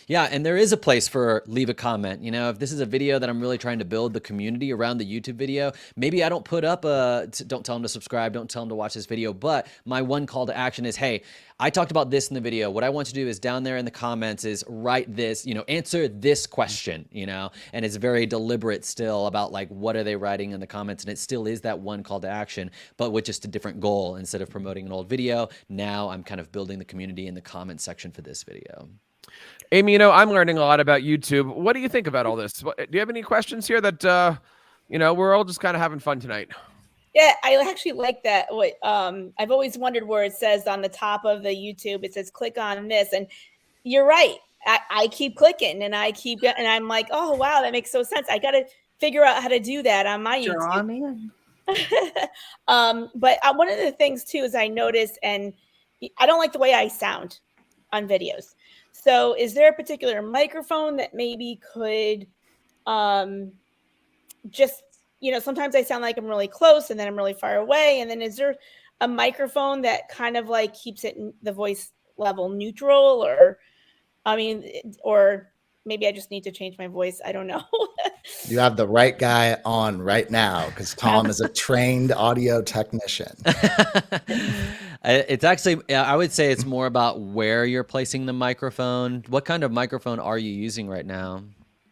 Yeah, and there is a place for leave a comment. If this is a video that I'm really trying to build the community around the YouTube video, maybe I don't put up don't tell them to subscribe, don't tell them to watch this video, but my one call to action is, hey, I talked about this in the video. What I want to do is down there in the comments is write this, answer this question, and it's very deliberate still about like, what are they writing in the comments? And it still is that one call to action, but with just a different goal. Instead of promoting an old video, now I'm kind of building the community in the comment section for this video. Amy, I'm learning a lot about YouTube. What do you think about all this? Do you have any questions here that, we're all just kind of having fun tonight? Yeah, I actually like that. I've always wondered where it says on the top of the YouTube, it says click on this. And you're right. I keep clicking and I'm like, oh, wow, that makes so sense. I got to figure out how to do that on my YouTube. Draw me in. But one of the things too is I noticed, and I don't like the way I sound on videos. So is there a particular microphone that maybe could just, sometimes I sound like I'm really close and then I'm really far away. And then is there a microphone that kind of like keeps it in the voice level neutral, or maybe I just need to change my voice. I don't know. You have the right guy on right now, because Tom is a trained audio technician. It's actually, I would say it's more about where you're placing the microphone. What kind of microphone are you using right now?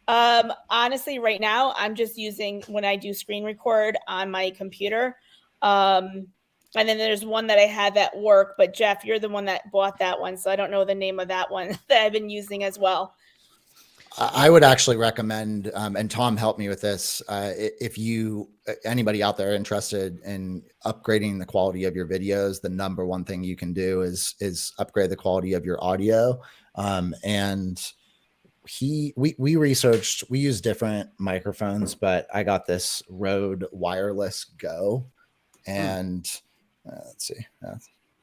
Honestly, right now, I'm just using when I do screen record on my computer. And then there's one that I have at work, but Jeff, you're the one that bought that one. So I don't know the name of that one that I've been using as well. I would actually recommend, and Tom helped me with this, if anybody out there interested in upgrading the quality of your videos, the number one thing you can do is upgrade the quality of your audio. And we researched, we use different microphones, but I got this Rode Wireless Go, and let's see,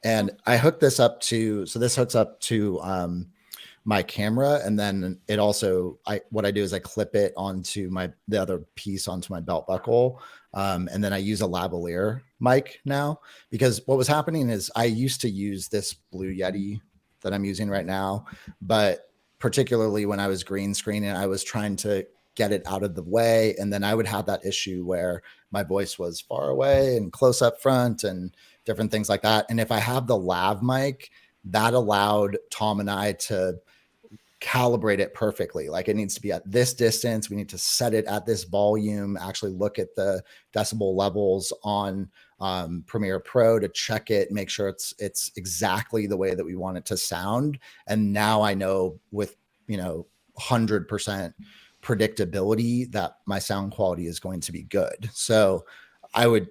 and I hooked this up to, so this hooks up to my camera, and then it also, what I do is I clip it onto the other piece onto my belt buckle, and then I use a lavalier mic now, because what was happening is I used to use this Blue Yeti that I'm using right now, but particularly when I was green screening, I was trying to get it out of the way, and then I would have that issue where my voice was far away and close up front and different things like that. And if I have the lav mic, that allowed Tom and I to calibrate it perfectly. Like, it needs to be at this distance. We need to set it at this volume, actually look at the decibel levels on Premiere Pro to check it, make sure it's exactly the way that we want it to sound. And now I know with, 100% predictability that my sound quality is going to be good. So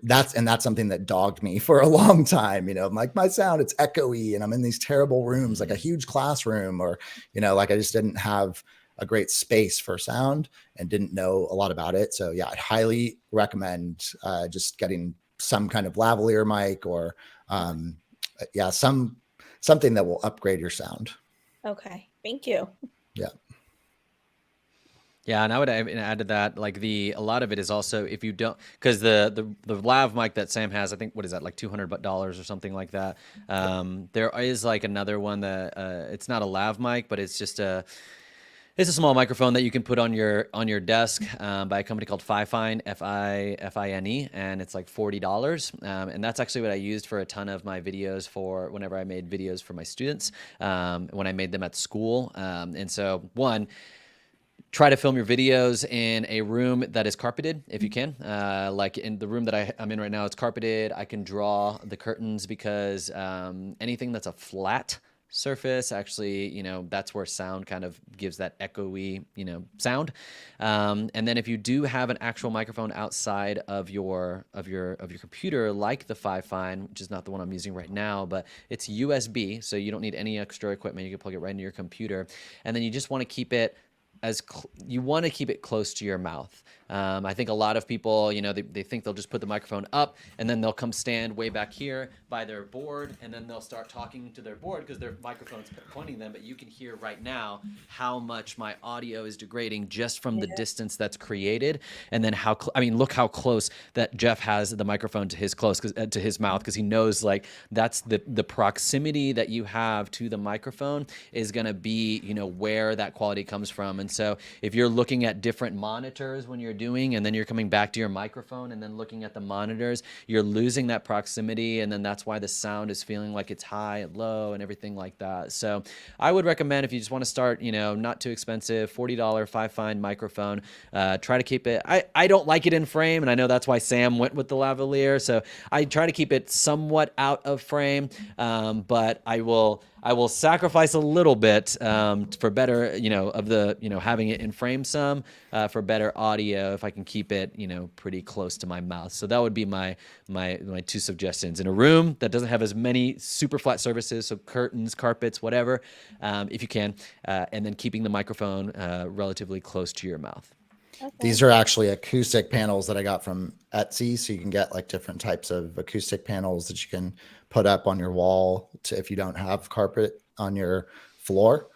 that's something that dogged me for a long time. I'm like, my sound, it's echoey, and I'm in these terrible rooms, like a huge classroom, or, like I just didn't have a great space for sound and didn't know a lot about it. So yeah, I'd highly recommend just getting some kind of lavalier mic, or something that will upgrade your sound. Okay. Thank you. Yeah. Yeah, and I would add to that, like a lot of it is also if you don't, because the lav mic that Sam has, I think, what is that, like $200 or something like that. There is like another one that it's not a lav mic, but it's just it's a small microphone that you can put on your desk by a company called Fifine, Fine, and it's like $40. And that's actually what I used for a ton of my videos for whenever I made videos for my students when I made them at school. And so try to film your videos in a room that is carpeted if you can. Like in the room that I'm in right now, it's carpeted. I can draw the curtains because anything that's a flat surface, actually, that's where sound kind of gives that echoey, sound. And then if you do have an actual microphone outside of your computer, like the Fifine, which is not the one I'm using right now, but it's USB, so you don't need any extra equipment. You can plug it right into your computer, and then you just want to keep it you want to keep it close to your mouth. I think a lot of people, they think they'll just put the microphone up and then they'll come stand way back here by their board, and then they'll start talking to their board because their microphone's pointing them. But you can hear right now how much my audio is degrading just from the distance that's created, and then look how close that Jeff has the microphone to his mouth, because he knows like that's the proximity that you have to the microphone is going to be where that quality comes from. And so if you're looking at different monitors when you're doing, and then you're coming back to your microphone and then looking at the monitors, you're losing that proximity, and then that's why the sound is feeling like it's high and low and everything like that. So I would recommend, if you just want to start, not too expensive, $40 Fifine microphone, try to keep it. I don't like it in frame, and I know that's why Sam went with the lavalier. So I try to keep it somewhat out of frame, but I will sacrifice a little bit for better, having it in frame some for better audio if I can keep it, pretty close to my mouth. So that would be my two suggestions. In a room that doesn't have as many super flat surfaces, so curtains, carpets, whatever, if you can, and then keeping the microphone relatively close to your mouth. Okay. These are actually acoustic panels that I got from Etsy. So you can get like different types of acoustic panels that you can put up on your wall if you don't have carpet on your floor.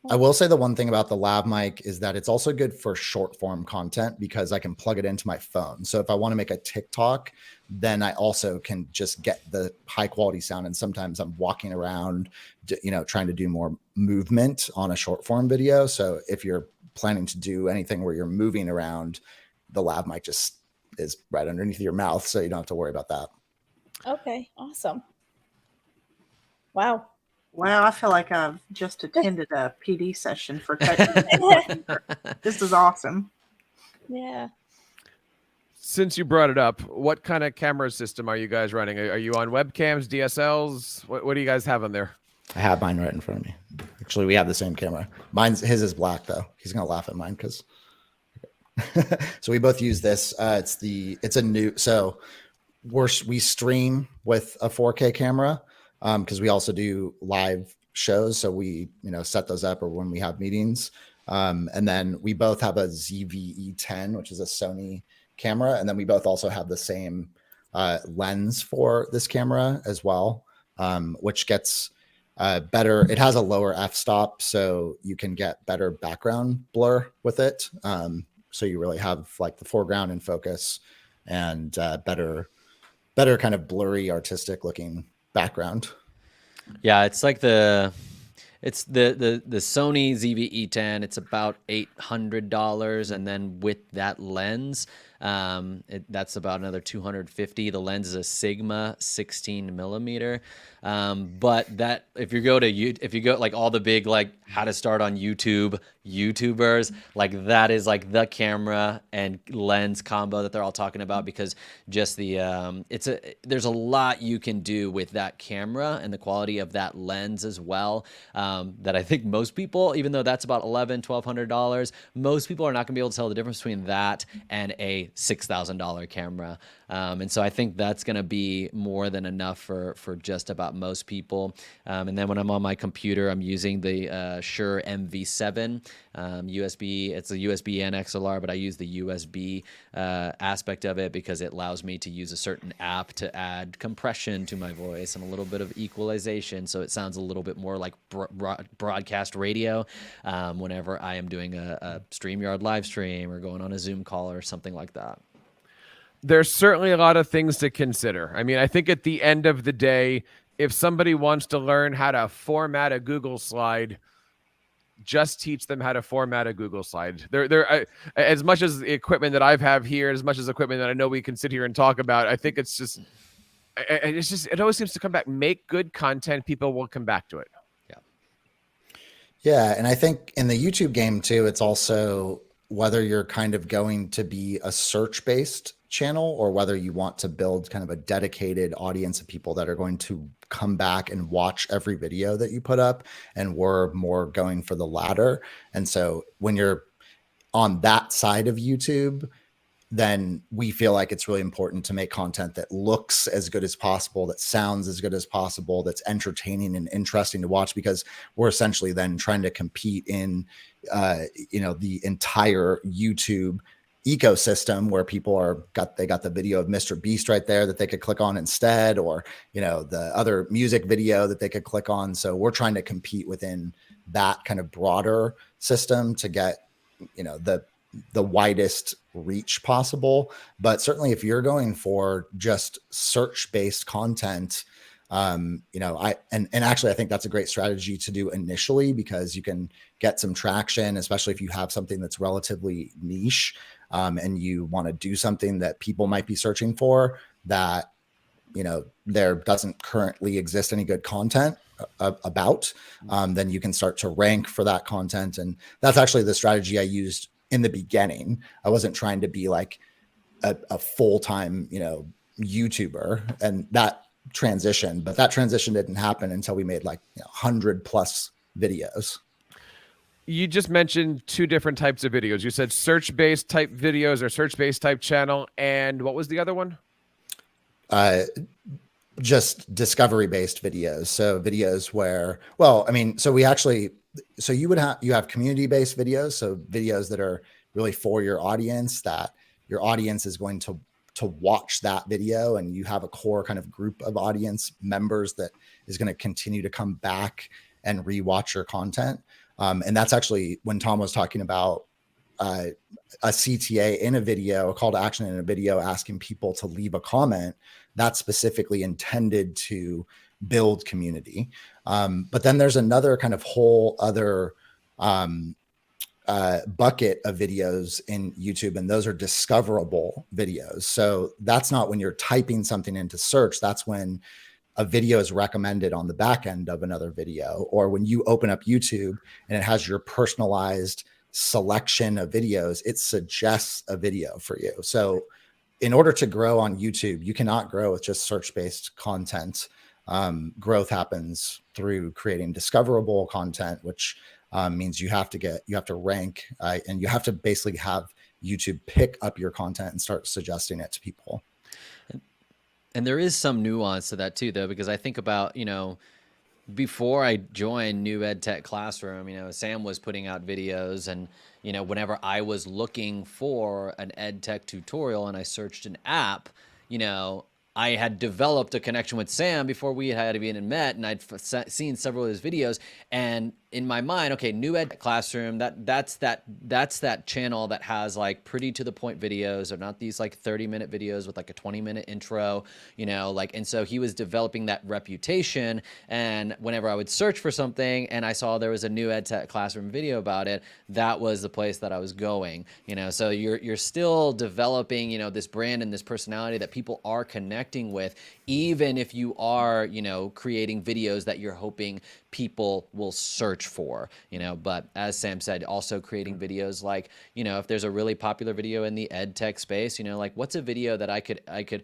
I will say the one thing about the lav mic is that it's also good for short form content because I can plug it into my phone. So if I want to make a TikTok, then I also can just get the high quality sound. And sometimes I'm walking around, trying to do more movement on a short form video. So if you're planning to do anything where you're moving around, the lav mic just is right underneath your mouth. So you don't have to worry about that. Okay. Awesome. Wow. Wow, I feel like I've just attended a PD session for coaching. This is awesome. Yeah. Since you brought it up, what kind of camera system are you guys running? Are you on webcams, DSLs? What do you guys have on there? I have mine right in front of me. Actually, we have the same camera. His is black though. He's gonna laugh at mine because. So we both use this. It's a new. So we stream with a 4K camera. Because we also do live shows. So we, set those up or when we have meetings. And then we both have a ZV-E10, which is a Sony camera. And then we both also have the same lens for this camera as well, which gets better. It has a lower f-stop, so you can get better background blur with it. So you really have like the foreground in focus and better kind of blurry, artistic looking background. Yeah, it's like the Sony ZV-E10. It's about $800, and then with that lens, that's about another $250. The lens is a Sigma 16 millimeter. But that if you go like all the big like how to start on YouTubers, like that is like the camera and lens combo that they're all talking about, because just there's a lot you can do with that camera and the quality of that lens as well, that I think most people, even though that's about $1,100-$1,200, most people are not gonna be able to tell the difference between that and a a $6,000 camera. And so I think that's going to be more than enough for just about most people. And then when I'm on my computer, I'm using the Shure MV7 USB. It's a USB and XLR, but I use the USB aspect of it because it allows me to use a certain app to add compression to my voice and a little bit of equalization, so it sounds a little bit more like broadcast radio whenever I am doing a StreamYard live stream or going on a Zoom call or something like that. There's certainly a lot of things to consider. I mean, I think at the end of the day, if somebody wants to learn how to format a Google slide, just teach them how to format a Google slide. They're as much as the equipment that I have here, as much as equipment that I know we can sit here and talk about, I think it's just it always seems to come back. Make good content, people will come back to it. Yeah, and I think in the YouTube game too, it's also whether you're kind of going to be a search-based channel or whether you want to build kind of a dedicated audience of people that are going to come back and watch every video that you put up. And we're more going for the latter. And so when you're on that side of YouTube, then we feel like it's really important to make content that looks as good as possible, that sounds as good as possible, that's entertaining and interesting to watch, because we're essentially then trying to compete in, the entire YouTube ecosystem where people they got the video of Mr. Beast right there that they could click on instead, or, the other music video that they could click on. So we're trying to compete within that kind of broader system to get, the widest reach possible. But certainly if you're going for just search-based content, actually I think that's a great strategy to do initially, because you can get some traction, especially if you have something that's relatively niche, and you want to do something that people might be searching for that, there doesn't currently exist any good content about, then you can start to rank for that content. And that's actually the strategy I used in the beginning. I wasn't trying to be like a full-time, YouTuber, and that transition didn't happen until we made 100+ videos. You just mentioned two different types of videos. You said search-based type videos or search-based type channel. And what was the other one? Just discovery-based videos. So videos where, so you have community-based videos. So videos that are really for your audience, that your audience is going to watch that video, and you have a core kind of group of audience members that is going to continue to come back and rewatch your content. And that's actually when Tom was talking about a CTA in a video, a call to action in a video, asking people to leave a comment. That's specifically intended to build community. But then there's another kind of whole other bucket of videos in YouTube, and those are discoverable videos. So that's not when you're typing something into search. That's when a video is recommended on the back end of another video, or when you open up YouTube and it has your personalized selection of videos, it suggests a video for you. So in order to grow on YouTube, you cannot grow with just search-based content. Growth happens through creating discoverable content, which means you have to rank, and you have to basically have YouTube pick up your content and start suggesting it to people. And there is some nuance to that too, though, because I think about, before I joined New Ed Tech Classroom, Sam was putting out videos, and, whenever I was looking for an ed tech tutorial and I searched an app, I had developed a connection with Sam before we had even met, and I'd seen several of his videos. And in my mind, okay, New Ed Classroom, that's that channel that has pretty to the point videos, or not these 30-minute videos with a 20-minute intro, and so he was developing that reputation. And whenever I would search for something and I saw there was a New Ed Tech Classroom video about it, that was the place that I was going, so you're still developing, this brand and this personality that people are connecting with, even if you are, creating videos that you're hoping people will search for, but as Sam said, also creating videos if there's a really popular video in the ed tech space, what's a video that I could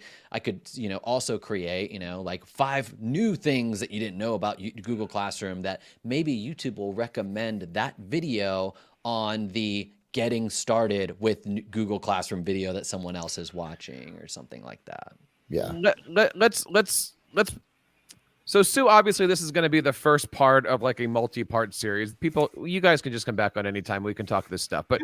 also create, 5 new things that you didn't know about Google Classroom that maybe YouTube will recommend that video on the getting started with Google Classroom video that someone else is watching or something like that. Yeah. Let's So Sue, obviously this is going to be the first part of like a multi-part series. People, you guys can just come back on anytime. We can talk this stuff. But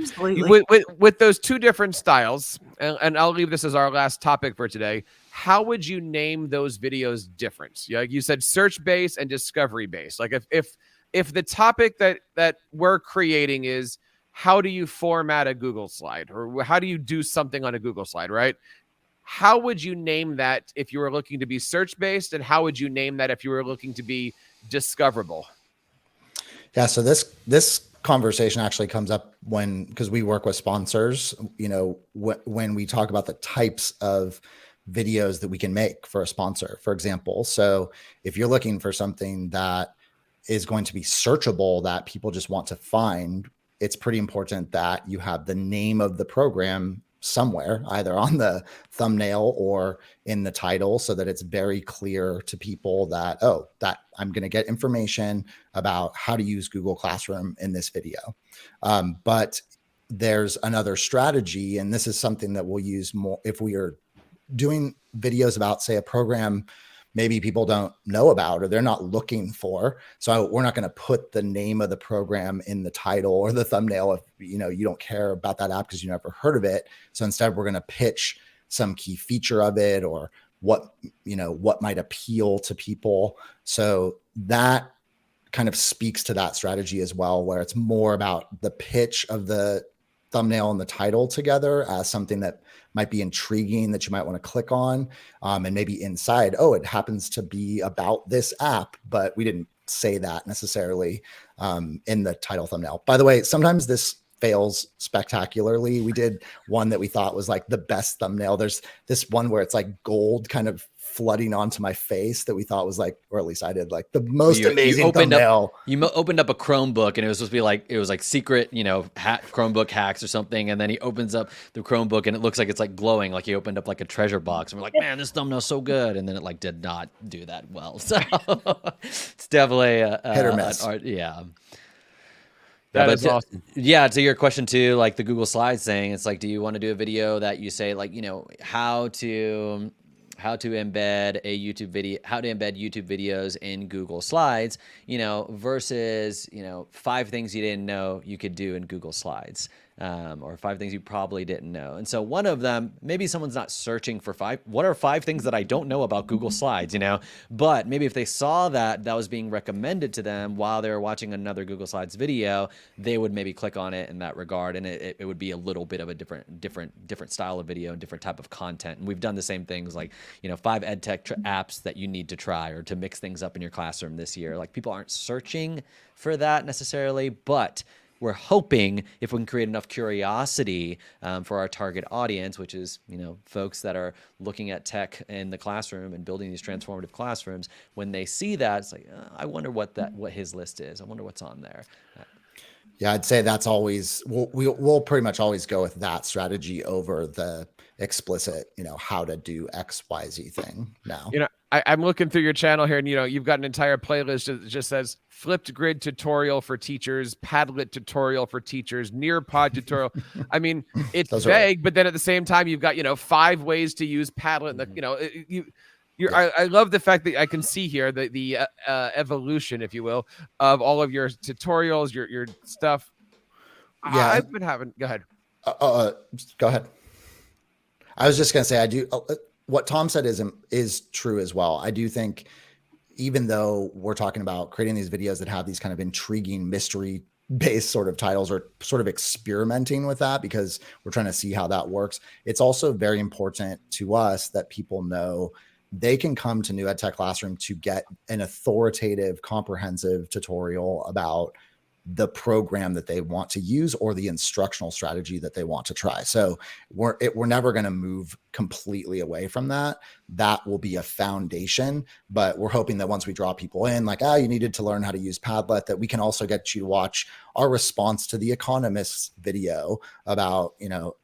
with those two different styles, and I'll leave this as our last topic for today. How would you name those videos different? Yeah, you said search-based and discovery-based. Like if the topic that we're creating is how do you format a Google slide, or how do you do something on a Google slide, right? How would you name that if you were looking to be search-based, and how would you name that if you were looking to be discoverable? Yeah, so this conversation actually comes up because we work with sponsors, when we talk about the types of videos that we can make for a sponsor, for example. So if you're looking for something that is going to be searchable, that people just want to find, it's pretty important that you have the name of the program somewhere, either on the thumbnail or in the title, so that it's very clear to people that, that I'm going to get information about how to use Google Classroom in this video. But there's another strategy, and this is something that we'll use more if we are doing videos about, say, a program maybe people don't know about or they're not looking for. So we're not going to put the name of the program in the title or the thumbnail if you don't care about that app because you never heard of it. So instead, we're going to pitch some key feature of it or what might appeal to people. So that kind of speaks to that strategy as well, where it's more about the pitch of the thumbnail and the title together as something that might be intriguing that you might want to click on. And maybe inside, it happens to be about this app, but we didn't say that necessarily in the title thumbnail. By the way, sometimes this fails spectacularly. We did one that we thought was like the best thumbnail. There's this one where it's like gold kind of flooding onto my face that we thought was like, or at least I did, like the most amazing thumbnail. You opened up a Chromebook and it was supposed to be like, it was like secret, Chromebook hacks or something. And then he opens up the Chromebook and it looks like it's like glowing, like he opened up like a treasure box. And we're like, man, this thumbnail's so good. And then it like did not do that well. So it's definitely a hit or miss. Yeah. That is awesome. Yeah, to your question too, like the Google Slides thing, it's like, do you want to do a video that you say like, how to embed a YouTube video, how to embed YouTube videos in Google Slides, versus, 5 things you didn't know you could do in Google Slides, or 5 things you probably didn't know. And so one of them, maybe someone's not searching for 5. What are 5 things that I don't know about Google Slides, But maybe if they saw that was being recommended to them while they were watching another Google Slides video, they would maybe click on it in that regard. And it would be a little bit of a different style of video and different type of content. And we've done the same things like, 5 ed tech apps that you need to try or to mix things up in your classroom this year. Like people aren't searching for that necessarily, but we're hoping if we can create enough curiosity for our target audience, which is, folks that are looking at tech in the classroom and building these transformative classrooms, when they see that, it's like, I wonder what his list is. I wonder what's on there. Yeah, I'd say that's always, we'll pretty much always go with that strategy over the explicit, how to do X, Y, Z thing now. I'm looking through your channel here and, you've got an entire playlist that just says flipped grid tutorial for teachers, Padlet tutorial for teachers, Nearpod tutorial. I mean, it's vague, but then at the same time, you've got, 5 ways to use Padlet. I love the fact that I can see here the evolution, if you will, of all of your tutorials, your stuff. Yeah, I've been having. Go ahead. Go ahead. I was just gonna say, I do. What Tom said is true as well. I do think, even though we're talking about creating these videos that have these kind of intriguing mystery-based sort of titles, or sort of experimenting with that because we're trying to see how that works, it's also very important to us that people know they can come to New Ed Tech Classroom to get an authoritative, comprehensive tutorial about the program that they want to use or the instructional strategy that they want to try. So we're never going to move completely away from that. That will be a foundation, but we're hoping that once we draw people in, like, you needed to learn how to use Padlet, that we can also get you to watch our response to The Economist's video about,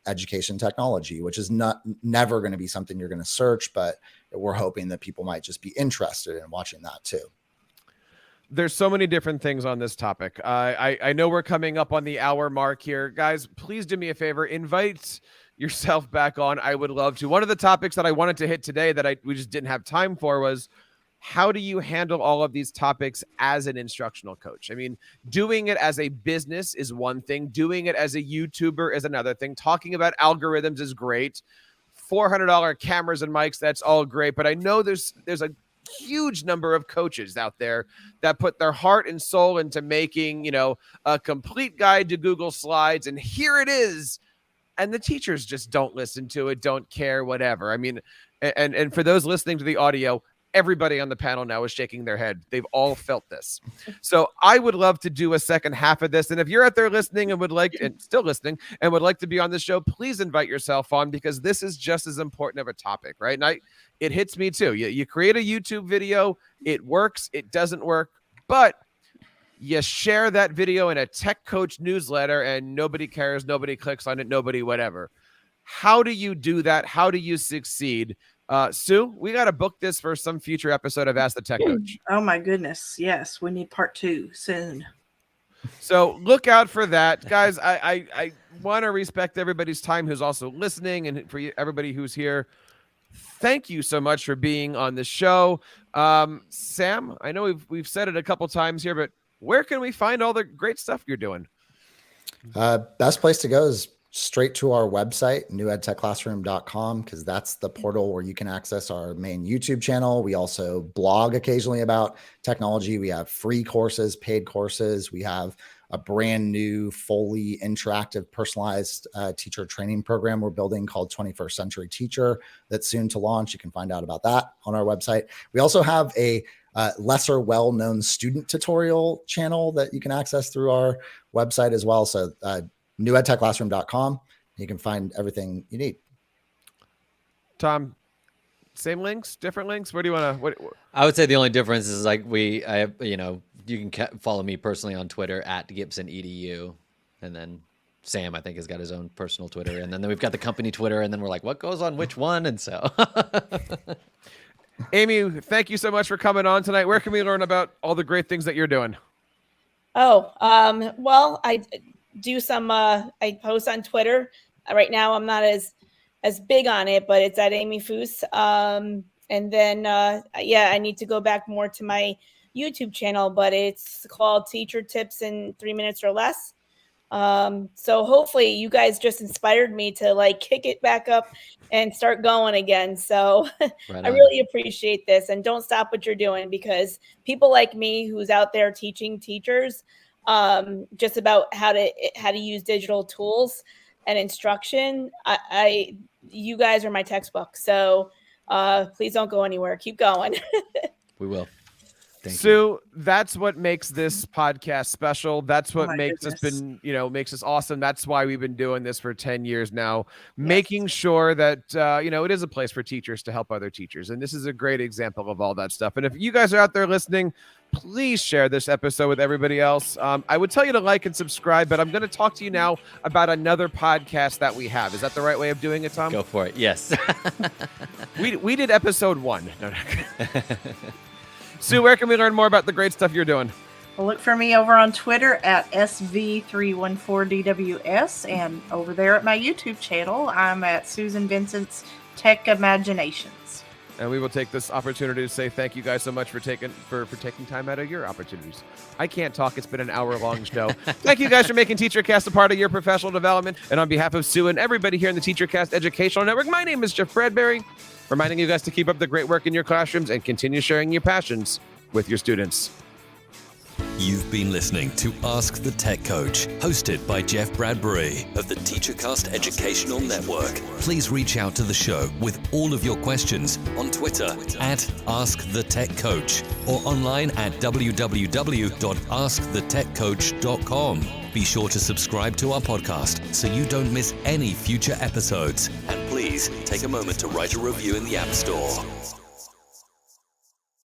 education technology, which is never going to be something you're going to search, but we're hoping that people might just be interested in watching that too. there's so many different things on this topic. I know we're coming up on the hour mark here. Guys, please do me a favor. Invite yourself back on. I would love to. One of the topics that I wanted to hit today that we just didn't have time for was, how do you handle all of these topics as an instructional coach? I mean, doing it as a business is one thing. Doing it as a YouTuber is another thing. Talking about algorithms is great. $400 cameras and mics, that's all great. But I know there's a huge number of coaches out there that put their heart and soul into making, a complete guide to Google Slides, and here it is. And the teachers just don't listen to it, don't care, whatever. I mean, and for those listening to the audio, everybody on the panel now is shaking their head. They've all felt this. So I would love to do a second half of this. And if you're out there listening and still listening and would like to be on the show, please invite yourself on, because this is just as important of a topic, right? And it hits me too. You create a YouTube video, it works, it doesn't work, but you share that video in a tech coach newsletter and nobody cares, nobody clicks on it, nobody whatever. How do you do that? How do you succeed? Sue, we got to book this for some future episode of Ask the Tech Coach. Oh my goodness. Yes. We need part 2 soon. So look out for that, guys. I want to respect everybody's time who's also listening, and for everybody who's here, thank you so much for being on the show. Sam, I know we've said it a couple times here, but where can we find all the great stuff you're doing? Best place to go is straight to our website, newedtechclassroom.com, because that's the portal where you can access our main YouTube channel. We also blog occasionally about technology. We have free courses, paid courses. We have a brand new, fully interactive, personalized teacher training program we're building called 21st Century Teacher that's soon to launch. You can find out about that on our website. We also have a lesser well-known student tutorial channel that you can access through our website as well. So newedtechclassroom.com. You can find everything you need. Tom, same links, different links? Where do you want to? I would say the only difference is you can follow me personally on Twitter at GibsonEDU, and then Sam, I think, has got his own personal Twitter, and then we've got the company Twitter, and then we're like, what goes on which one? And so, Amy, thank you so much for coming on tonight. Where can we learn about all the great things that you're doing? Well, I do some, I post on Twitter. Right now I'm not as big on it, but it's at Amy Foose. And then, I need to go back more to my YouTube channel, but it's called Teacher Tips in 3 minutes or less. So hopefully you guys just inspired me to kick it back up and start going again. So I really appreciate this, and don't stop what you're doing, because people like me who's out there teaching teachers just about how to use digital tools and instruction. You guys are my textbook. So please don't go anywhere. Keep going. We will. Thank Sue, you. that's what makes this podcast special. That's what makes us makes us awesome. That's why we've been doing this for 10 years now, making sure that, it is a place for teachers to help other teachers. And this is a great example of all that stuff. And if you guys are out there listening, please share this episode with everybody else. I would tell you to like and subscribe, but I'm going to talk to you now about another podcast that we have. Is that the right way of doing it, Tom? Go for it. Yes. We did episode 1. No. Sue, where can we learn more about the great stuff you're doing? Well, look for me over on Twitter at SV314DWS, and over there at my YouTube channel, I'm at Susan Vincent's Tech Imaginations. And we will take this opportunity to say thank you guys so much for taking time out of your opportunities. I can't talk. It's been an hour-long show. Thank you guys for making TeacherCast a part of your professional development. And on behalf of Sue and everybody here in the TeacherCast Educational Network, my name is Jeff Bradbury, reminding you guys to keep up the great work in your classrooms and continue sharing your passions with your students. You've been listening to Ask the Tech Coach, hosted by Jeff Bradbury of the TeacherCast Educational Network. Please reach out to the show with all of your questions on Twitter at AskTheTechCoach or online at www.askthetechcoach.com. Be sure to subscribe to our podcast so you don't miss any future episodes. And please take a moment to write a review in the App Store.